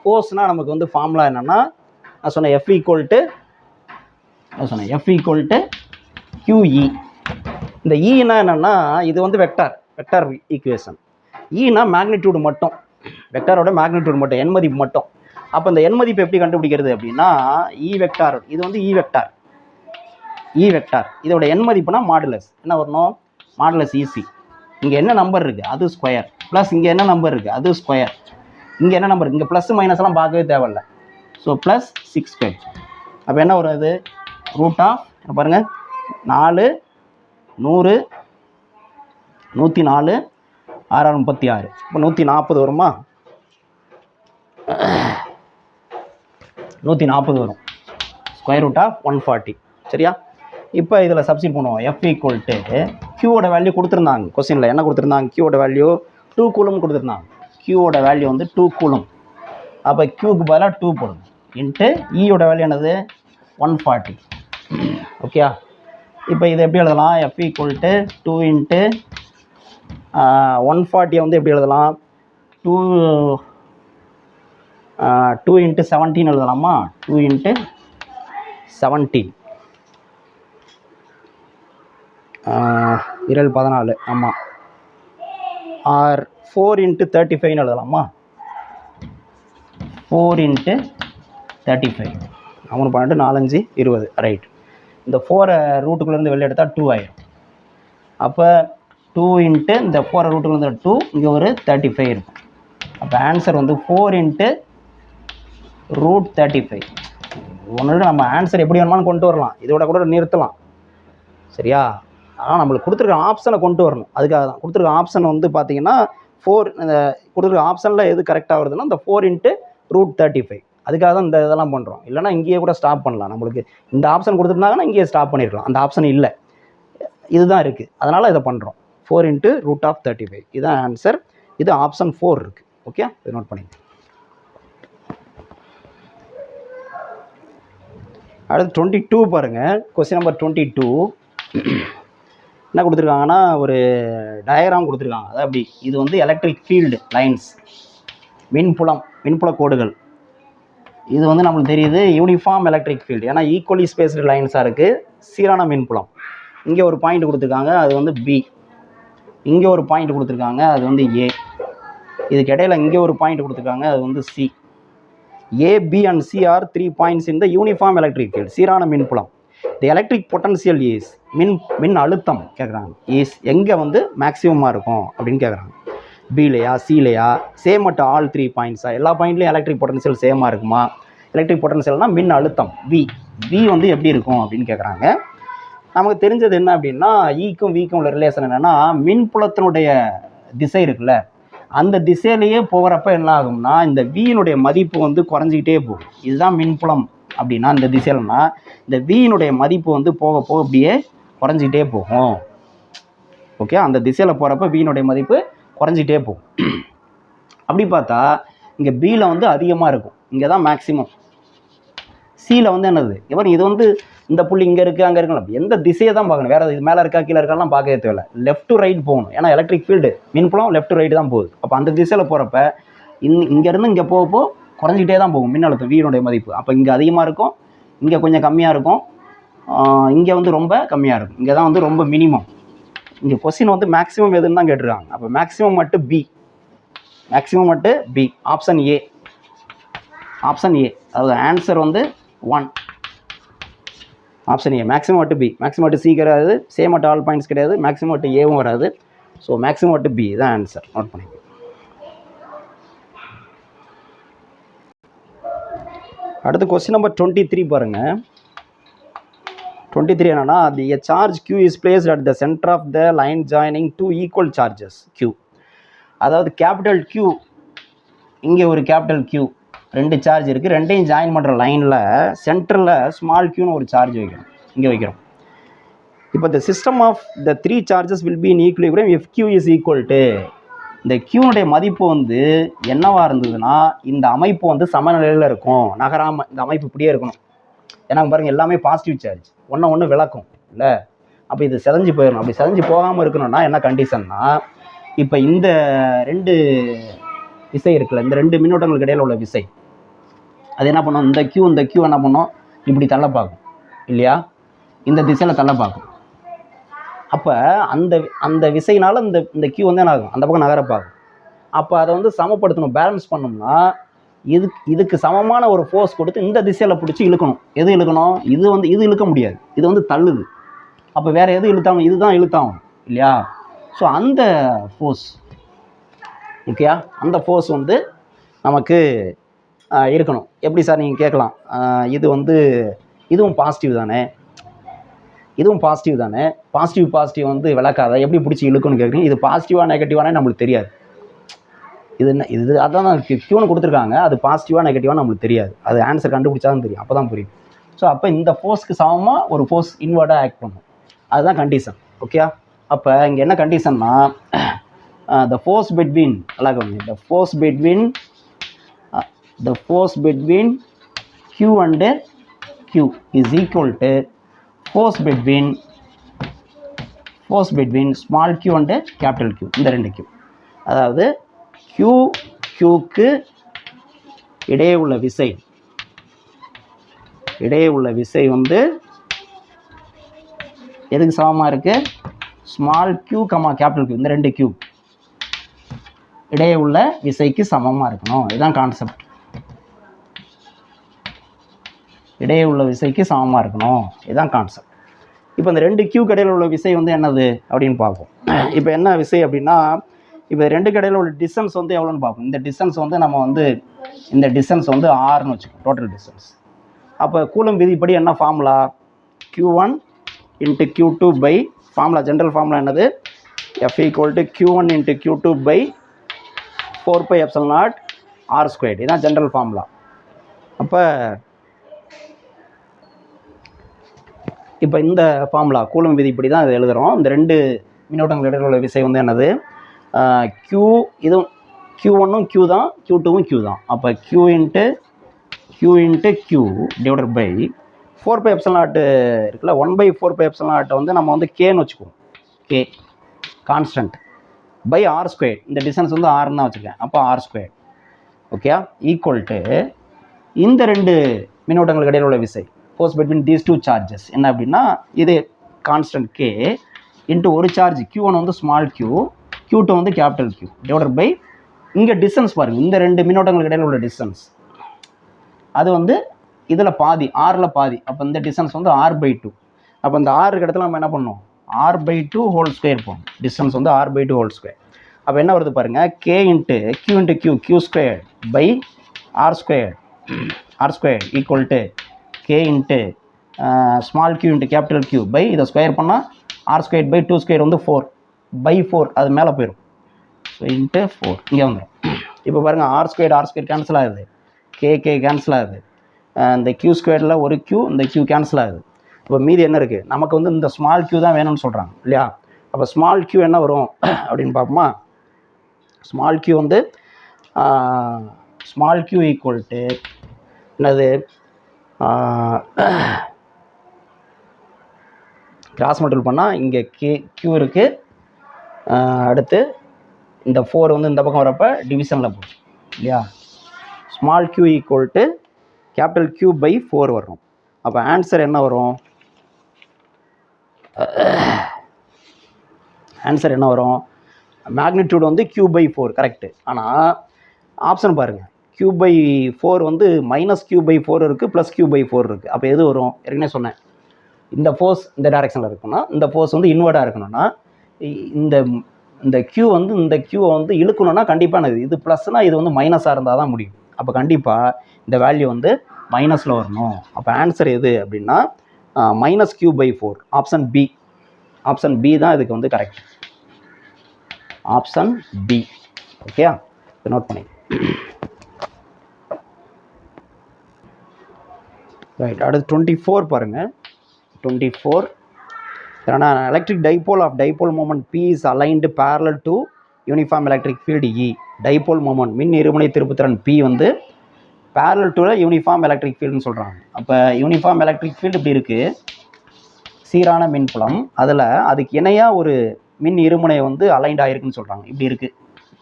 ஃபோர்ஸ்னால் நமக்கு வந்து ஃபார்முலா என்னென்னா நான் சொன்னேன், F = QE. இந்த ஈனா என்னென்னா இது வந்து வெக்டார் ஈக்குவேஷன். ஈனா மேக்னிடியூடு மட்டும், வெக்டாரோட மேக்னிடியூடு மட்டும், எண் மதிப்பு மட்டும். அப்போ இந்த எண் மதிப்பு எப்படி கண்டுபிடிக்கிறது அப்படின்னா, இ வெக்டார், இது வந்து இ வெக்டார், இதோட எண் மதிப்புனா மாடுலஸ் என்ன வரணும், மாடுலஸ் ஈசி. இங்கே என்ன நம்பர் இருக்குது அது ஸ்கொயர், ப்ளஸ் இங்கே என்ன நம்பர் இருக்குது அது ஸ்கொயர், இங்கே என்ன நம்பர், இங்கே ப்ளஸ் மைனஸ்லாம் பார்க்கவே தேவையில்ல. ஸோ ப்ளஸ் 6 அப்போ என்ன வரும், அது √ பாருங்கள் 4 100 104 6 36, இப்போ 140 வருமா, 140 வரும், √140. சரியா? இப்போ இதில் சப்ஸ்டிட் பண்ணுவோம். F = Qவோட வேல்யூ கொடுத்துருந்தாங்க கொஸ்டினில், என்ன கொடுத்துருந்தாங்க, Qவோட வேல்யூ 2 கூலும் கொடுத்துருந்தாங்க. Qவோட வேல்யூ வந்து 2 கூலும். அப்போ Qக்கு பதிலாக 2 போடுங்க, இன்ட்டு ஈயோட வேல்யூ என்னது 140. ஓகே, இப்போ இதை எப்படி எழுதலாம், F = 2 × 140 வந்து எப்படி எழுதலாம், 2 × 17 எழுதலாமா, 2 × 17 14, ஆமாம், ஆர் 4 × 35 எழுதலாமா, 4 × 35, 3 12 4 5 20, ரைட். இந்த 4 ரூட்டுக்குள்ளேருந்து வெளியே எடுத்தால் 2 ஆயிடும். அப்போ 2 × இந்த 4 ரூட்டுக்குள்ளேருந்து 2, இங்கே ஒரு 35 இருக்கும். அப்போ ஆன்சர் வந்து 4 × √35. ஒன்று நம்ம ஆன்சர் எப்படி வேணுமானு கொண்டு வரலாம், இதோட கூட நிறுத்தலாம். சரியா? ஆனால் நம்மளுக்கு கொடுத்துருக்க ஆப்ஷனை கொண்டு வரணும், அதுக்காக தான் கொடுத்துருக்க ஆப்ஷன் வந்து பார்த்தீங்கன்னா 4, இந்த கொடுத்துருக்க ஆப்ஷனில் எது கரெக்டாக வருதுன்னா இந்த 4 × √35. அதுக்காக தான் இந்த இதெல்லாம் பண்ணுறோம். இல்லைனா இங்கேயே கூட ஸ்டாப் பண்ணலாம். நம்மளுக்கு இந்த ஆப்ஷன் கொடுத்துருந்தாங்கன்னா இங்கேயே ஸ்டாப் பண்ணியிருக்கலாம். அந்த ஆப்ஷன் இல்லை, இதுதான் இருக்குது, அதனால் இதை பண்ணுறோம். 4 × √35 இதுதான் ஆன்சர். இது ஆப்ஷன் 4 இருக்குது. ஓகே, இதை நோட் பண்ணிங்க. அடுத்து 22 பாருங்கள். கொஸ்டின் நம்பர் 22 என்ன கொடுத்துருக்காங்கன்னா, ஒரு டயக்ராம் கொடுத்துருக்காங்க. அதாவது அப்படி இது வந்து எலக்ட்ரிக் ஃபீல்டு லைன்ஸ், மின்புல கோடுகள். இது வந்து நம்மளுக்கு தெரியுது யூனிஃபார்ம் எலக்ட்ரிக் ஃபீல்டு, ஏன்னா ஈக்குவலி ஸ்பேஸ்டு லைன்ஸாக இருக்குது, சீரான மின்புலம். இங்கே ஒரு பாயிண்ட் கொடுத்துருக்காங்க, அது வந்து பி. இங்கே ஒரு பாயிண்ட் கொடுத்துருக்காங்க, அது வந்து ஏ. இதுக்கு இடையில இங்கே ஒரு பாயிண்ட் கொடுத்துருக்காங்க, அது வந்து C. A, B and C are 3 points in the uniform electric field, சீரான மின்புலம். The electric potential is மின் அழுத்தம் கேட்குறாங்க, இஸ் எங்கே வந்து மேக்ஸிமமாக இருக்கும் அப்படின்னு கேட்குறாங்க. பிலையா சிலையா, சேம் அட் ஆல் 3 பாயிண்ட்ஸா, எல்லா பாயிண்ட்லையும் எலக்ட்ரிக் பொட்டன்ஷியல் சேமாக இருக்குமா. எலக்ட்ரிக் பொட்டன்ஷியல்னால் மின் அழுத்தம் வி வந்து எப்படி இருக்கும் அப்படின்னு கேட்குறாங்க. நமக்கு தெரிஞ்சது என்ன அப்படின்னா, ஈக்கும் விக்கும் உள்ள ரிலேஷன் என்னென்னா, மின்புலத்தினுடைய திசை இருக்குல்ல, அந்த திசையிலேயே போகிறப்ப என்ன ஆகும்னா இந்த வியினுடைய மதிப்பு வந்து குறைஞ்சிக்கிட்டே போகும். இதுதான் மின்புலம் அப்படின்னா இந்த திசையில்னா இந்த வியினுடைய மதிப்பு வந்து போக போக அப்படியே குறைஞ்சிக்கிட்டே போகும். ஓகே, அந்த திசையில் போகிறப்ப வியினுடைய மதிப்பு குறைஞ்சிக்கிட்டே போகும். அப்படி பார்த்தா இங்கே பியில் வந்து அதிகமாக இருக்கும், இங்கே தான் மேக்ஸிமம். சியில் வந்து என்னது, இவன் இது வந்து இந்த புள்ளி இங்கே இருக்குது அங்கே இருக்கலாம், எந்த திசையை தான் பார்க்கணும், வேறு இது மேலே இருக்கா கீழே இருக்காலாம் பார்க்கவே தேவையில்லை. லெஃப்ட் டு ரைட் போகணும், ஏன்னா எலக்ட்ரிக் ஃபீல்டு மின்புலம் லெஃப்ட் டு ரைட்டு தான் போகுது. அப்போ அந்த திசையில் போகிறப்ப இங்கேருந்து இங்கே போகப்போ குறைஞ்சிக்கிட்டே தான் போகும் மின்னழுத்தம் வியினுடைய மதிப்பு. அப்போ இங்கே அதிகமாக இருக்கும், இங்கே கொஞ்சம் கம்மியாக இருக்கும், இங்கே வந்து ரொம்ப கம்மியாக இருக்கும், இங்கே தான் வந்து ரொம்ப மினிமம். இங்கே கொஸ்டின் வந்து மேக்ஸிமம் எதுன்னு தான் கேட்டிருக்காங்க. அப்போ மேக்ஸிமம் மட்டும் B. Maximum at B, option A. Option A, அதாவது ஆன்சர் வந்து 1. Option A, maximum at B. Maximum at C கிடையாது, சேம் அட் ஆல் பாயிண்ட்ஸ் கிடையாது, மேக்ஸிமம் அட்டு ஏவும் வராது. ஸோ மேக்ஸிமம் அட்டு பி தான் ஆன்சர். நோட் பண்ணிக்கோங்க. அடுத்து கொஸ்டின் நம்பர் 23 பாருங்கள். 23 என்னன்னா, the charge q is placed at the center of the line joining two equal charges q. அதாவது கேபிட்டல் q, இங்கே ஒரு கேபிட்டல் q, ரெண்டு சார்ஜ் இருக்குது, ரெண்டையும் ஜாயின் பண்ணுற லைனில் சென்டரில் ஸ்மால் க்யூன்னு ஒரு சார்ஜ் வைக்கிறோம், இங்கே வைக்கிறோம். இப்போ the system of the three charges will be in equilibrium if q is equal to, இந்த க்யூனுடைய மதிப்பு வந்து என்னவாக இருந்ததுன்னா, இந்த அமைப்பு வந்து சமநிலையில் இருக்கும், நகராமல் இந்த அமைப்பு இப்படியே இருக்கணும். ஏன்னா பாருங்கள், எல்லாமே பாசிட்டிவ் சார்ஜ், ஒன்று விளக்கும் இல்லை. அப்போ இது செதஞ்சு போயிடணும். அப்படி செதஞ்சு போகாமல் இருக்கணும்னா என்ன கண்டிஷன்னா, இப்போ இந்த ரெண்டு விசை இருக்குல்ல, இந்த ரெண்டு மின்னோட்டங்களுக்கு இடையில் உள்ள விசை, அது என்ன பண்ணும், இந்த க்யூ என்ன பண்ணும், இப்படி தள்ள பார்க்கும் இல்லையா, இந்த திசையில் தள்ள பார்க்கும். அப்போ அந்த விசையினால் இந்த க்யூ வந்து என்ன ஆகும், அந்த பக்கம் நகர பார்க்கும். அப்போ அதை வந்து சமப்படுத்தணும், பேலன்ஸ் பண்ணோம்னா இதுக்கு சமமான ஒரு ஃபோர்ஸ் கொடுத்து இந்த திசையில் பிடிச்சி இழுக்கணும். எது இழுக்கணும், இது இழுக்க முடியாது, இது வந்து தள்ளுது. அப்போ வேறு எது இழுத்தாகும், இதுதான் இழுத்தாகும் இல்லையா. ஸோ அந்த ஃபோர்ஸ், ஓகேயா, அந்த ஃபோர்ஸ் வந்து நமக்கு இருக்கணும். எப்படி சார் நீங்கள் கேட்கலாம், இது வந்து இதுவும் பாசிட்டிவ் தானே, இதுவும் பாசிட்டிவ் தானே, பாசிட்டிவ் வந்து விளக்காத, எப்படி பிடிச்சி இழுக்குன்னு கேட்குறீங்க. இது பாசிட்டிவாக நெகட்டிவானே நம்மளுக்கு தெரியாது. இது என்ன, இது அதான் க்யூன்னு கொடுத்துருக்காங்க, அது பாசிட்டிவாக நெகட்டிவாக நம்மளுக்கு தெரியாது. அது ஆன்சர் கண்டுபிடிச்சாதான் தெரியும், அப்போ தான் புரியும். ஸோ அப்போ இந்த ஃபோர்ஸ்க்கு சமமாக ஒரு ஃபோர்ஸ் இன்வெர்டாக ஆக்ட் பண்ணும், அதுதான் கண்டிஷன். ஓகே, அப்போ இங்கே என்ன கண்டிஷன்னா, the force between q and q is equal to force between small q and capital Q, இந்த ரெண்டு q. அதாவது க்யூக்கு இடையே உள்ள விசை வந்து எதுக்கு சமமாக இருக்குது, ஸ்மால் க்யூ கேபிட்டல் க்யூ, இந்த ரெண்டு க்யூ இடையே உள்ள விசைக்கு சமமாக இருக்கணும். இதுதான் கான்செப்ட், இடையே உள்ள விசைக்கு சமமாக இருக்கணும், இதுதான் கான்செப்ட். இப்போ இந்த ரெண்டு க்யூ இடையில் உள்ள விசை வந்து என்னது அப்படின்னு பார்ப்போம். இப்போ என்ன விசை அப்படின்னா, இப்போ ரெண்டு கடையில் உள்ள டிஸ்டன்ஸ் வந்து எவ்வளோன்னு பார்ப்போம். இந்த டிஸ்டன்ஸ் வந்து நம்ம வந்து இந்த டிஸ்டன்ஸ் வந்து ஆர்னு வச்சுக்கோம், டோட்டல் டிஸ்டன்ஸ். அப்போ கூலும் விதிப்படி என்ன formula, q1 × q2 by formula, general formula என்னது, f = q1 × q2 by 4πε0 r². இதுதான் ஜென்ரல் ஃபார்முலா. அப்போ இப்போ இந்த ஃபார்முலா கூலும் விதிப்படி தான் இதை எழுதுகிறோம். இந்த ரெண்டு மின்னோட்டங்கள் இடையில் உள்ள விசை வந்து என்னது, இதுவும் q1ம் q தான், q2வும் q தான். அப்போ q × q டிவைடட் பை 4πε0 இருக்குல்ல, 1/4πε0 வந்து நம்ம வந்து கேன்னு வச்சுக்குவோம், கே கான்ஸ்டன்ட், பை r². இந்த டிஸ்டன்ஸ் வந்து ஆர்னு தான் வச்சுருக்கேன், அப்போ r². ஓகே, ஈக்குவல் டு இந்த ரெண்டு மின்னோட்டங்களுக்கு இடையில் உள்ள விசை, force between these two charges என்ன அப்படின்னா, இது கான்ஸ்டன்ட் கே இன்ட்டு ஒரு சார்ஜ் q1 வந்து ஸ்மால் q, q2 வந்து கேபிட்டல் q டிவைடட் பை இங்கே டிஸ்டன்ஸ் பாருங்கள், இந்த ரெண்டு மின்னோட்டங்களுக்கு இடையில் உள்ள டிஸ்டன்ஸ் அது வந்து இதில் பாதி, ஆறில் பாதி. அப்போ இந்த டிஸ்டன்ஸ் வந்து r/2. அப்போ இந்த ஆறுக்கு இடத்துல நம்ம என்ன பண்ணோம், r/2 ஹோல் ஸ்கொயர் போகணும். டிஸ்டன்ஸ் வந்து r/2 ஹோல் ஸ்கொயர். அப்போ என்ன வருது பாருங்கள், k × q² by r² equal to k small q × capital q by இதை ஸ்கொயர் பண்ணால் r² பை 2² வந்து 4/4, அது மேலே போயிடும். ஸோ இன்ட்டு 4 இங்கே வந்துடும். இப்போ பாருங்கள், r² கேன்சல் ஆகுது, கே கேன்சல் ஆகுது, இந்த q² ஒரு q, இந்த q கேன்சல் ஆகுது. இப்போ மீதி என்ன இருக்குது, நமக்கு வந்து இந்த ஸ்மால் q தான் வேணும்னு சொல்கிறாங்க இல்லையா. அப்போ ஸ்மால் q என்ன வரும் அப்படின்னு பார்ப்போமா. ஸ்மால் q வந்து ஸ்மால் q ஈக்குவல் டு என்னது, கிராஸ் மல்டிபிள் பண்ணால் இங்கே q இருக்குது, அடுத்து இந்த 4 வந்து இந்த பக்கம் வரப்போ டிவிஷனில் போகும் இல்லையா. Small q equal to capital Q by 4 வரும். அப்போ ஆன்சர் என்ன வரும், ஆன்சர் என்ன வரும், மேக்னிடியூட் வந்து Q/4 கரெக்டு. ஆனால் ஆப்ஷன் பாருங்கள், Q/4 வந்து -Q/4 இருக்குது, +Q/4 இருக்குது. அப்போ எது வரும்? ஏற்கனவே சொன்னேன், இந்த ஃபோர்ஸ் இந்த டைரெக்ஷனில் இருக்குன்னா இந்த ஃபோர்ஸ் வந்து இன்வெர்டாக இருக்கணும்னா இந்த இந்த Q வந்து இந்த Qவை வந்து இழுக்கணும்னா கண்டிப்பாக இது ப்ளஸ்னால் இது வந்து மைனஸாக இருந்தால் தான் முடியும். அப்போ கண்டிப்பாக இந்த வேல்யூ வந்து மைனஸில் வரணும். அப்போ ஆன்சர் எது அப்படின்னா -Q/4. Option B. Option B தான் இதுக்கு வந்து correct. Option B. Okay, note பண்ணி ரைட். அடுத்து 24 பாருங்கள். 24 ஏன்னா electric dipole of dipole moment P is aligned parallel to uniform electric field E. Dipole moment மின் இருமுனை திருப்புத்திறன் P வந்து பேரலல் டு யூனிஃபார்ம் எலக்ட்ரிக் ஃபீல்டுன்னு சொல்கிறாங்க. அப்போ யூனிஃபார்ம் எலக்ட்ரிக் ஃபீல்டு இப்படி இருக்குது, சீரான மின்புலம். அதில் அதுக்கு இணையாக ஒரு மின் இருமுனை வந்து அலைன்ட் ஆகிருக்குன்னு சொல்கிறாங்க. இப்படி இருக்குது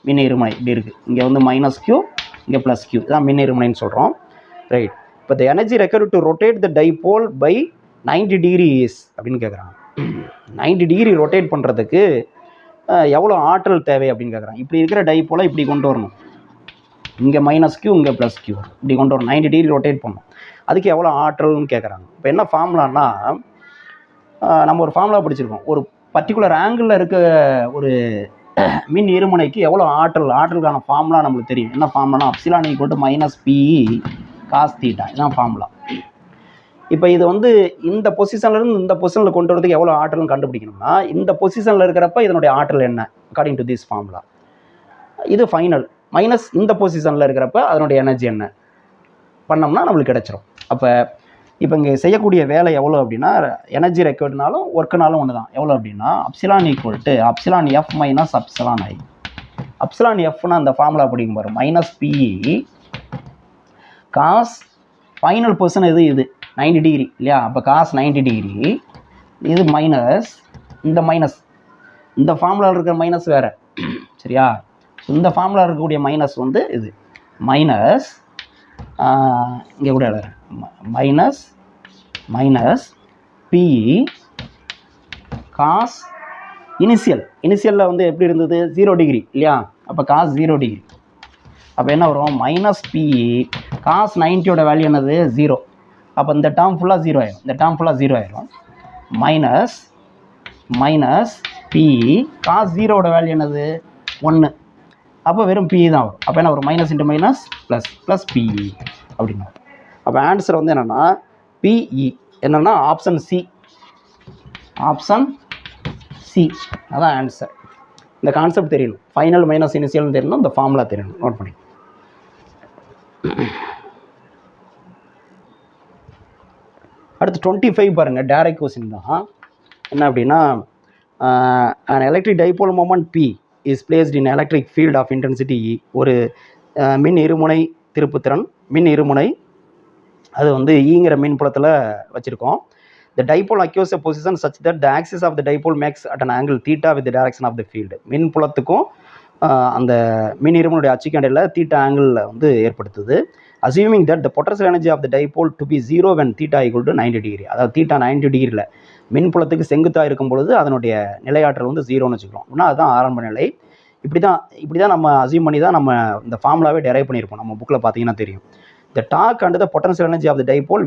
மின் இருமுனை, இப்படி இருக்குது. இங்கே வந்து -Q, இங்கே +Q, இதான் மின் இருமுனைன்னு சொல்கிறோம். ரைட். இப்போ the energy required to rotate the dipole by 90 degrees அப்படின்னு கேட்குறாங்க. 90 டிகிரி ரொட்டேட் பண்ணுறதுக்கு எவ்வளோ ஆற்றல் தேவை அப்படின்னு கேட்குறாங்க. இப்படி இருக்கிற டைபோலை இப்படி கொண்டு வரணும், இங்கே -Q, இங்கே +Q, இப்படி கொண்டு வரணும். 90 டிகிரி ரொட்டேட் பண்ணணும். அதுக்கு எவ்வளோ ஆற்றல்னு கேட்குறாங்க. இப்போ என்ன ஃபார்முலான்னா, நம்ம ஒரு ஃபார்முலா படிச்சிருக்கோம். ஒரு பர்டிகுலர் ஆங்கிளில் இருக்க ஒரு மின் இருமுனைக்கு எவ்வளோ ஆற்றலுக்கான ஃபார்முலா நம்மளுக்கு தெரியும். என்ன ஃபார்முலானா ε - P cos θ, இதுதான் ஃபார்முலா. இப்போ இது வந்து இந்த பொசிஷன்லேருந்து இந்த பொசிஷனில் கொண்டு வரதுக்கு எவ்வளோ ஆற்றல்னு கண்டுபிடிக்கணும்னா, இந்த பொசிஷனில் இருக்கிறப்ப இதனுடைய ஆற்றல் என்ன அக்கார்டிங் டு திஸ் ஃபார்முலா. இது ஃபைனல். மைனஸ் இந்த பொசிஷனில் இருக்கிறப்ப அதனுடைய எனர்ஜி என்ன பண்ணோம்னா நம்மளுக்கு கிடச்சிரும். அப்போ இப்போ இங்கே செய்யக்கூடிய வேலை எவ்வளோ அப்படின்னா, எனர்ஜி ரெக்வயர்ட்னாலும் ஒர்க்குனாலும் ஒன்று தான். எவ்வளோ அப்படின்னா εF - எஃப்னா அந்த ஃபார்முலா படிக்கும் பாரு, -PE காஸ் ஃபைனல் பொசிஷன் இது 90 டிகிரி இல்லையா. அப்போ காஸ் 90 டிகிரி, இது மைனஸ், இந்த மைனஸ், இந்த ஃபார்முலாவில் இருக்கிற மைனஸ் வேறு சரியா. இந்த ஃபார்முலா இருக்கக்கூடிய மைனஸ் வந்து இது மைனஸ், இங்கே கூட எழுதுறேன், மைனஸ் PE காஸ் இனிஷியலில் வந்து எப்படி இருந்தது 0 டிகிரி இல்லையா. அப்போ காஸ் 0 டிகிரி. அப்போ என்ன வரும், -PE காஸ் 90யோட வேல்யூ என்னது 0. அப்போ இந்த டேர்ம் ஃபுல்லாக 0 ஆயிடும், இந்த டேர்ம் ஃபுல்லாக 0 ஆயிடும். மைனஸ் PE காஸ் 0வோட வேல்யூ என்னது 1. அப்போ வெறும் PE தான் வரும். அப்போ என்ன வரும், minus into minus plus PE அப்படின்னா. அப்போ ஆன்சர் வந்து என்னென்னா PE என்னென்னா ஆப்ஷன் சி, அதான் ஆன்சர். இந்த கான்செப்ட் தெரியணும், ஃபைனல் மைனஸ் இனிஷியல்னு தெரியணும், இந்த ஃபார்முலா தெரியணும். நோட் பண்ணி. அடுத்து 25 பாருங்கள், டைரக்ட் கொஸ்டின் தான். என்ன அப்படின்னா, an electric dipole moment P is placed in electric field of intensity E. ஒரு மின் இருமுனை திருப்புத்திறன், மின் இருமுனை அது வந்து ஈங்கிற மின் புலத்தில் வச்சுருக்கோம். The dipole acquires a position such that the axis of the dipole makes at an angle theta with the direction of the field. மின் புலத்துக்கும் அந்த மின் இருமுனுடைய அச்சுக்கு இடையில தீட்டா ஆங்கிளில் வந்து ஏற்படுத்துது. assuming that the potential energy of the dipole to be 0 when theta equal to 90 degree. அதாவது theta 90 டிகிரியில் மின் புலத்துக்கு செங்குத்தாக இருக்கும் பொழுது அதனுடைய நிலையாற்றல் வந்து 0ன்னு வச்சுக்கலாம். அப்படின்னா அதுதான் ஆரம்ப நிலை. இப்படி தான் நம்ம அசியூம் பண்ணி தான் நம்ம இந்த ஃபார்முலாவே டெரைவ் பண்ணியிருப்போம். நம்ம புக்கில் பார்த்தீங்கன்னா தெரியும். The torque and the potential energy of the dipole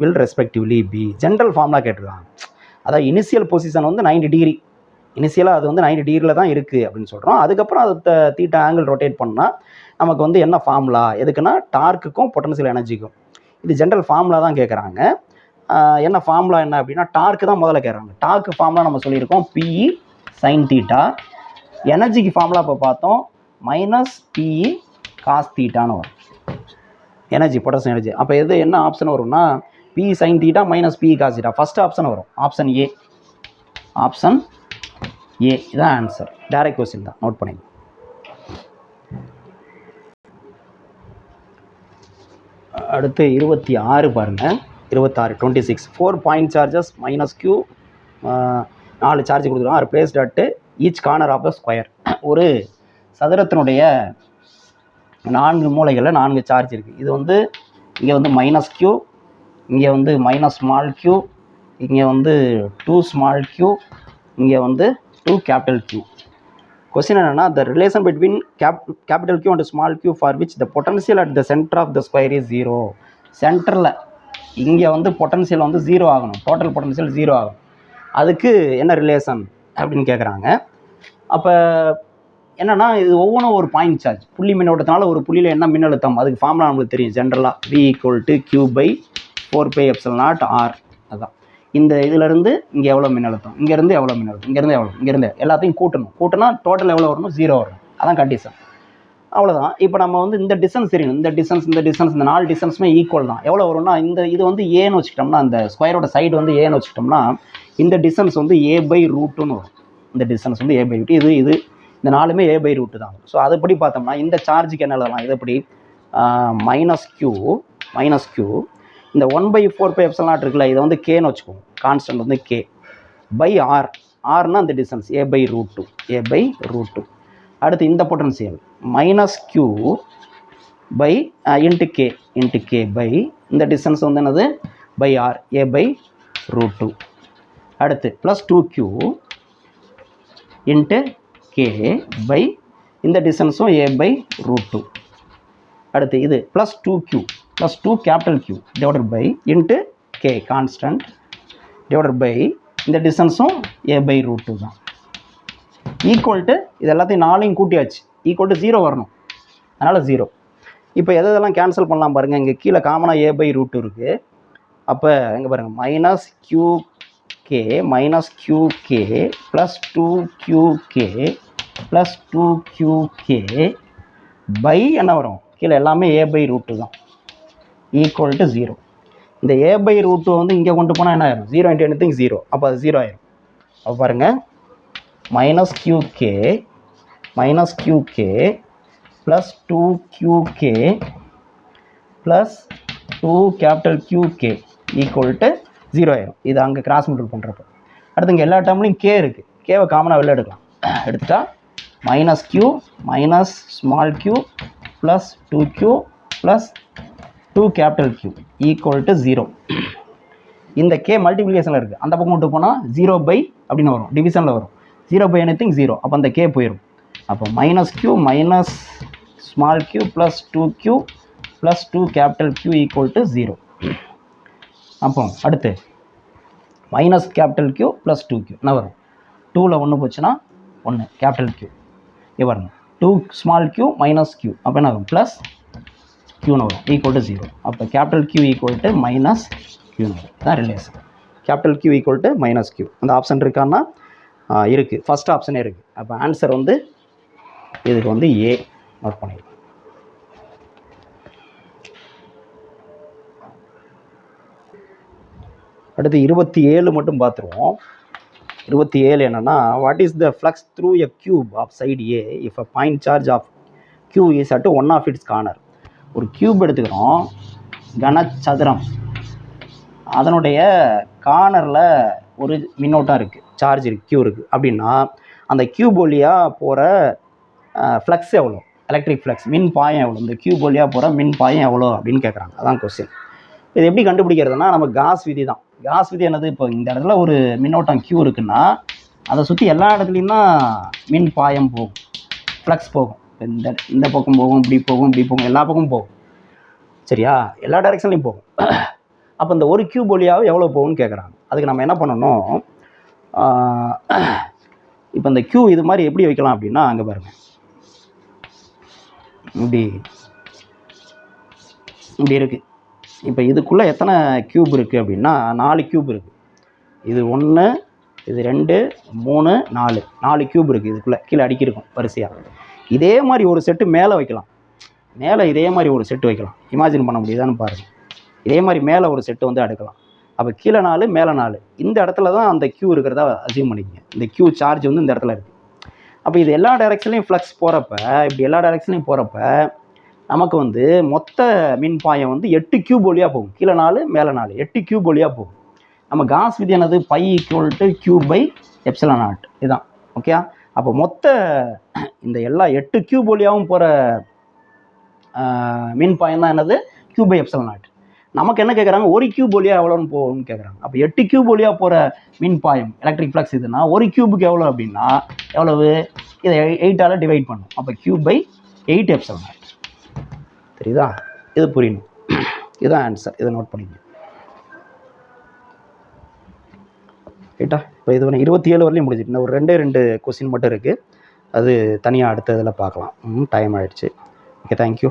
will respectively be. General formula கேட்டிருக்காங்க. அதாவது இனிஷியல் பொசிஷன் வந்து 90 டிகிரி, இனிஷியலாக அது வந்து 90 டிகிரியில் தான் இருக்குது அப்படின்னு சொல்கிறோம். அதுக்கப்புறம் அது தீட்டா ஆங்கிள் ரொட்டேட் பண்ணால் நமக்கு வந்து என்ன ஃபார்முலா எதுக்குன்னா டார்க்குக்கும் பொட்டன்ஷியல் எனர்ஜிக்கும். இது ஜென்ரல் ஃபார்முலா தான் கேட்குறாங்க. என்ன ஃபார்முலா என்ன அப்படின்னா, டார்க்கு தான் முதல்ல கேட்குறாங்க. டார்க்கு ஃபார்முலா நம்ம சொல்லியிருக்கோம் PE sin θ. எனர்ஜிக்கு ஃபார்முலா இப்போ பார்த்தோம் -PE cos θன்னு வரும். Energy potential energy. அப்போ எது என்ன ஆப்ஷன் வரும்னா PE sin θ -PE cos θ. First option வரும், ஆப்ஷன் ஏ. இதான் ஆன்சர். டைரக்ட் கொஸ்டின் தான், நோட் பண்ணிங்க. அடுத்து 26 பாருங்கள். 26 4 பாயிண்ட் சார்ஜஸ் -Q 4 சார்ஜ் கொடுத்துருவோம். Are placed at each corner of the square. ஒரு சதுரத்தினுடைய 4 மூலைகளில் 4 சார்ஜ் இருக்குது. இது வந்து இங்கே வந்து -Q, இங்கே வந்து -q, இங்கே வந்து 2 small q, இங்கே வந்து 2 capital Q. கொஸ்டின் என்னன்னா, the relation between capital Q and small q for which the potential at the center of the square is 0. சென்டரில் இங்கே வந்து பொட்டன்ஷியல் வந்து 0 ஆகணும், டோட்டல் பொட்டன்ஷியல் 0 ஆகணும். அதுக்கு என்ன ரிலேஷன் அப்படின்னு கேட்குறாங்க. அப்போ என்னென்னா, இது ஒவ்வொன்றும் ஒரு பாயிண்ட் சார்ஜ். புள்ளி மின்னோட்டத்தினால ஒரு புள்ளியில் என்ன மின்னழுத்தம், அதுக்கு ஃபார்முலா நம்மளுக்கு தெரியும் ஜென்ரலாக. V = Q/4πε0 R. அதுதான் இந்த இதிலேருந்து இங்கே எவ்வளோ மின்னழுத்தம், இங்கேருந்து எவ்வளோ மின்னழுத்தம், இங்கேருந்து எவ்வளோ, இங்கேருந்து எல்லாத்தையும் கூட்டினா டோட்டல் எவ்வளோ வரணும், 0 வரணும். அதான் கண்டிஷன். அவ்வளோதான். இப்போ நம்ம வந்து இந்த டிஸ்டன்ஸ் தெரியணும். இந்த டிஸ்டன்ஸ் இந்த 4 டிஸ்டன்ஸுமே ஈக்குவல் தான். எவ்வளோ வரும்னா, இது வந்து ஏன்னு வச்சுக்கிட்டோம்னா, அந்த ஸ்கொயரோட சைடு வந்து ஏன்னு வச்சுக்கிட்டோம்னா, இந்த டிஸ்டன்ஸ் வந்து A/√ன்னு வரும். இந்த டிஸ்டன்ஸ் வந்து A/√. இது இந்த 4மே A/√. தான். ஸோ அதுபடி பார்த்தோம்னா இந்த சார்ஜுக்கு என்ன எழுதலாம், இது எப்படி -Q இந்த 1/4πε0 இருக்குல்ல, இதை வந்து Kன்னு வச்சுக்கோங்க. கான்ஸ்டன்ட் வந்து K பை R. Rனா அந்த டிஸ்டன்ஸ் A/√. அடுத்து இந்த potential -Q by K by இந்த டிஸ்டன்ஸ் வந்து என்னது பை R A/√. அடுத்து +2Q K பை இந்த டிஸ்டன்ஸும் A/√. அடுத்து இது +2Q +2 Q divided by K constant divided by இந்த டிஸ்டன்ஸும் A/√. தான். ஈக்குவல் டு இது எல்லாத்தையும் 4ஐயும் கூட்டியாச்சு. ஈக்குவல் டு 0 வரணும். அதனால் 0. இப்போ எதெல்லாம் கேன்சல் பண்ணலாம் பாருங்கள். இங்கே கீழே காமனாக A/√. இருக்குது. அப்போ இங்கே பாருங்கள் -QK +2QK +2QK பை என்ன வரும், கீழே எல்லாமே A/√. தான். Equal to 0. இந்த A/√. வந்து இங்கே கொண்டு போனால் என்ன ஆயிரும், 0 × anything 0. அப்போ அது 0 ஆயிரும். அப்போ பாருங்கள் -QK +2QK +2QK equal to 0 ஆயிரும். இது அங்கே கிராஸ் மல்டிபிள் பண்ணுறப்போ. அடுத்து இங்கே எல்லா டேர்ம்லையும் K இருக்குது. Kவை காமனாக வெளில எடுக்கலாம். எடுத்துட்டா -Q -q +2Q +2Q equal to 0. இந்த K மல்டிப்ளிகேஷனில் இருக்குது. அந்த பக்கம் மட்டும் போனால் 0 அப்படின்னு வரும், டிவிஷனில் வரும். 0 / anything 0. அப்போ அந்த K போயிடும். அப்போ -Q -q +2Q +2Q equal to 0. அப்போ அடுத்து -Q +2Q என்ன வரும், 2ல் 1 போச்சுன்னா 1 Q இது வரணும். 2q -q அப்போ என்ன வரும், +Qன்னு வரும். Equal to 0. அப்போ Q ஈக்குவல் டு -Q தான் relation. Q equal to -Q. அந்த ஆப்ஷன் இருக்கான்னா இருக்குது. ஃபஸ்ட் ஆப்ஷனே இருக்குது. அப்போ ஆன்சர் வந்து இதுக்கு வந்து A நோட் பண்ணிடுவோம். அடுத்து 27 மட்டும் பார்த்துருவோம். 27 என்னென்னா, what is the flux through a cube of side A if a point charge of Q is at one of its corner. ஒரு கியூப் எடுத்துக்கிறோம், கனச்சதுரம். அதனுடைய கார்னரில் ஒரு மின்னோட்டம் இருக்குது, சார்ஜ் இருக்குது, Q இருக்குது. அப்படின்னா அந்த கியூப் வழியாக போகிற ஃப்ளக்ஸ் எவ்வளோ, எலக்ட்ரிக் ஃப்ளக்ஸ் மின் பாயம் எவ்வளோ, இந்த கியூப் வழியாக போகிற மின் பாயம் எவ்வளோ அப்படின்னு கேட்குறாங்க. அதான் கொஸ்டின். இது எப்படி கண்டுபிடிக்கிறதுனா, நம்ம காஸ் விதி தான். காஸ் விதி என்னது, இப்போ இந்த இடத்துல ஒரு மின்னோட்டம் Q இருக்குன்னா அதை சுற்றி எல்லா இடத்துலையும் தான் மின் பாயம் போகும், ஃப்ளக்ஸ் போகும். இந்த பக்கம் போகும், இப்படி போகும், எல்லா பக்கமும் போகும். சரியா, எல்லா டைரெக்ஷன்லையும் போகும். அப்போ இந்த ஒரு கியூப் வழியாக எவ்வளோ போகும்னு கேட்குறாங்க. அதுக்கு நம்ம என்ன பண்ணணும், இப்போ இந்த Q இது மாதிரி எப்படி வைக்கலாம் அப்படின்னா, அங்கே பாருங்கள், இப்படி இருக்குது. இப்போ இதுக்குள்ளே எத்தனை கியூப் இருக்குது அப்படின்னா 4 கியூப் இருக்குது. இது 1 இது 2 3 4 கியூப் இருக்குது. இதுக்குள்ளே கீழே அடுக்கியிருக்கும் வரிசையாக. இதே மாதிரி ஒரு செட்டு மேலே வைக்கலாம். மேலே இதே மாதிரி ஒரு செட்டு வைக்கலாம். இமேஜின் பண்ண முடியுதான்னு பாருங்கள். இதே மாதிரி மேலே ஒரு செட்டு வந்து அடுக்கலாம். அப்போ கீழே 4 மேலே 4. இந்த இடத்துல தான் அந்த Q இருக்கிறதா அசியூம் பண்ணிக்கங்க. இந்த Q சார்ஜ் வந்து இந்த இடத்துல இருக்குது. அப்போ இது எல்லா டைரெக்ஷன்லையும் ஃப்ளக்ஸ் போகிறப்ப, இப்படி எல்லா டைரெக்ஷன்லையும் போகிறப்ப நமக்கு வந்து மொத்த மின்பாயம் வந்து 8 கியூப் வழியாக போகும். கீழே 4 மேலே 4 8 கியூப் வழியாக போகும். நம்ம காஸ் விதி என்னது, π = Q/ε0 இதுதான். ஓகே. அப்போ மொத்த இந்த எல்லா 8 கியூப் வழியாகவும் போகிற மின்பாயம் தான் என்னது, Q/ε0. நமக்கு என்ன கேட்குறாங்க, ஒரு கியூப் வழியாக எவ்வளோன்னு போகும்னு கேட்குறாங்க. அப்போ 8 கியூப் வழியாக போகிற மின்பாயம் எலக்ட்ரிக் ஃப்ளக்ஸ் இதுன்னா ஒரு கியூபுக்கு எவ்வளோ அப்படின்னா எவ்வளவு இதை 8ஆல் டிவைட் பண்ணும். அப்போ Q/8 எப்சிலான் நாட். தெரியுதா? இது புரியணும். இதுதான் ஆன்சர். இதை நோட் பண்ணிங்க. ரைட்டா? இப்போ இது 27 வரலையும் முடிஞ்சிட்டு. இன்னும் ஒரு 2 கொஸ்டின் மட்டும் இருக்குது. அது தனியாக அடுத்த இதில் பார்க்கலாம். டைம் ஆகிடுச்சு. Okay, thank you.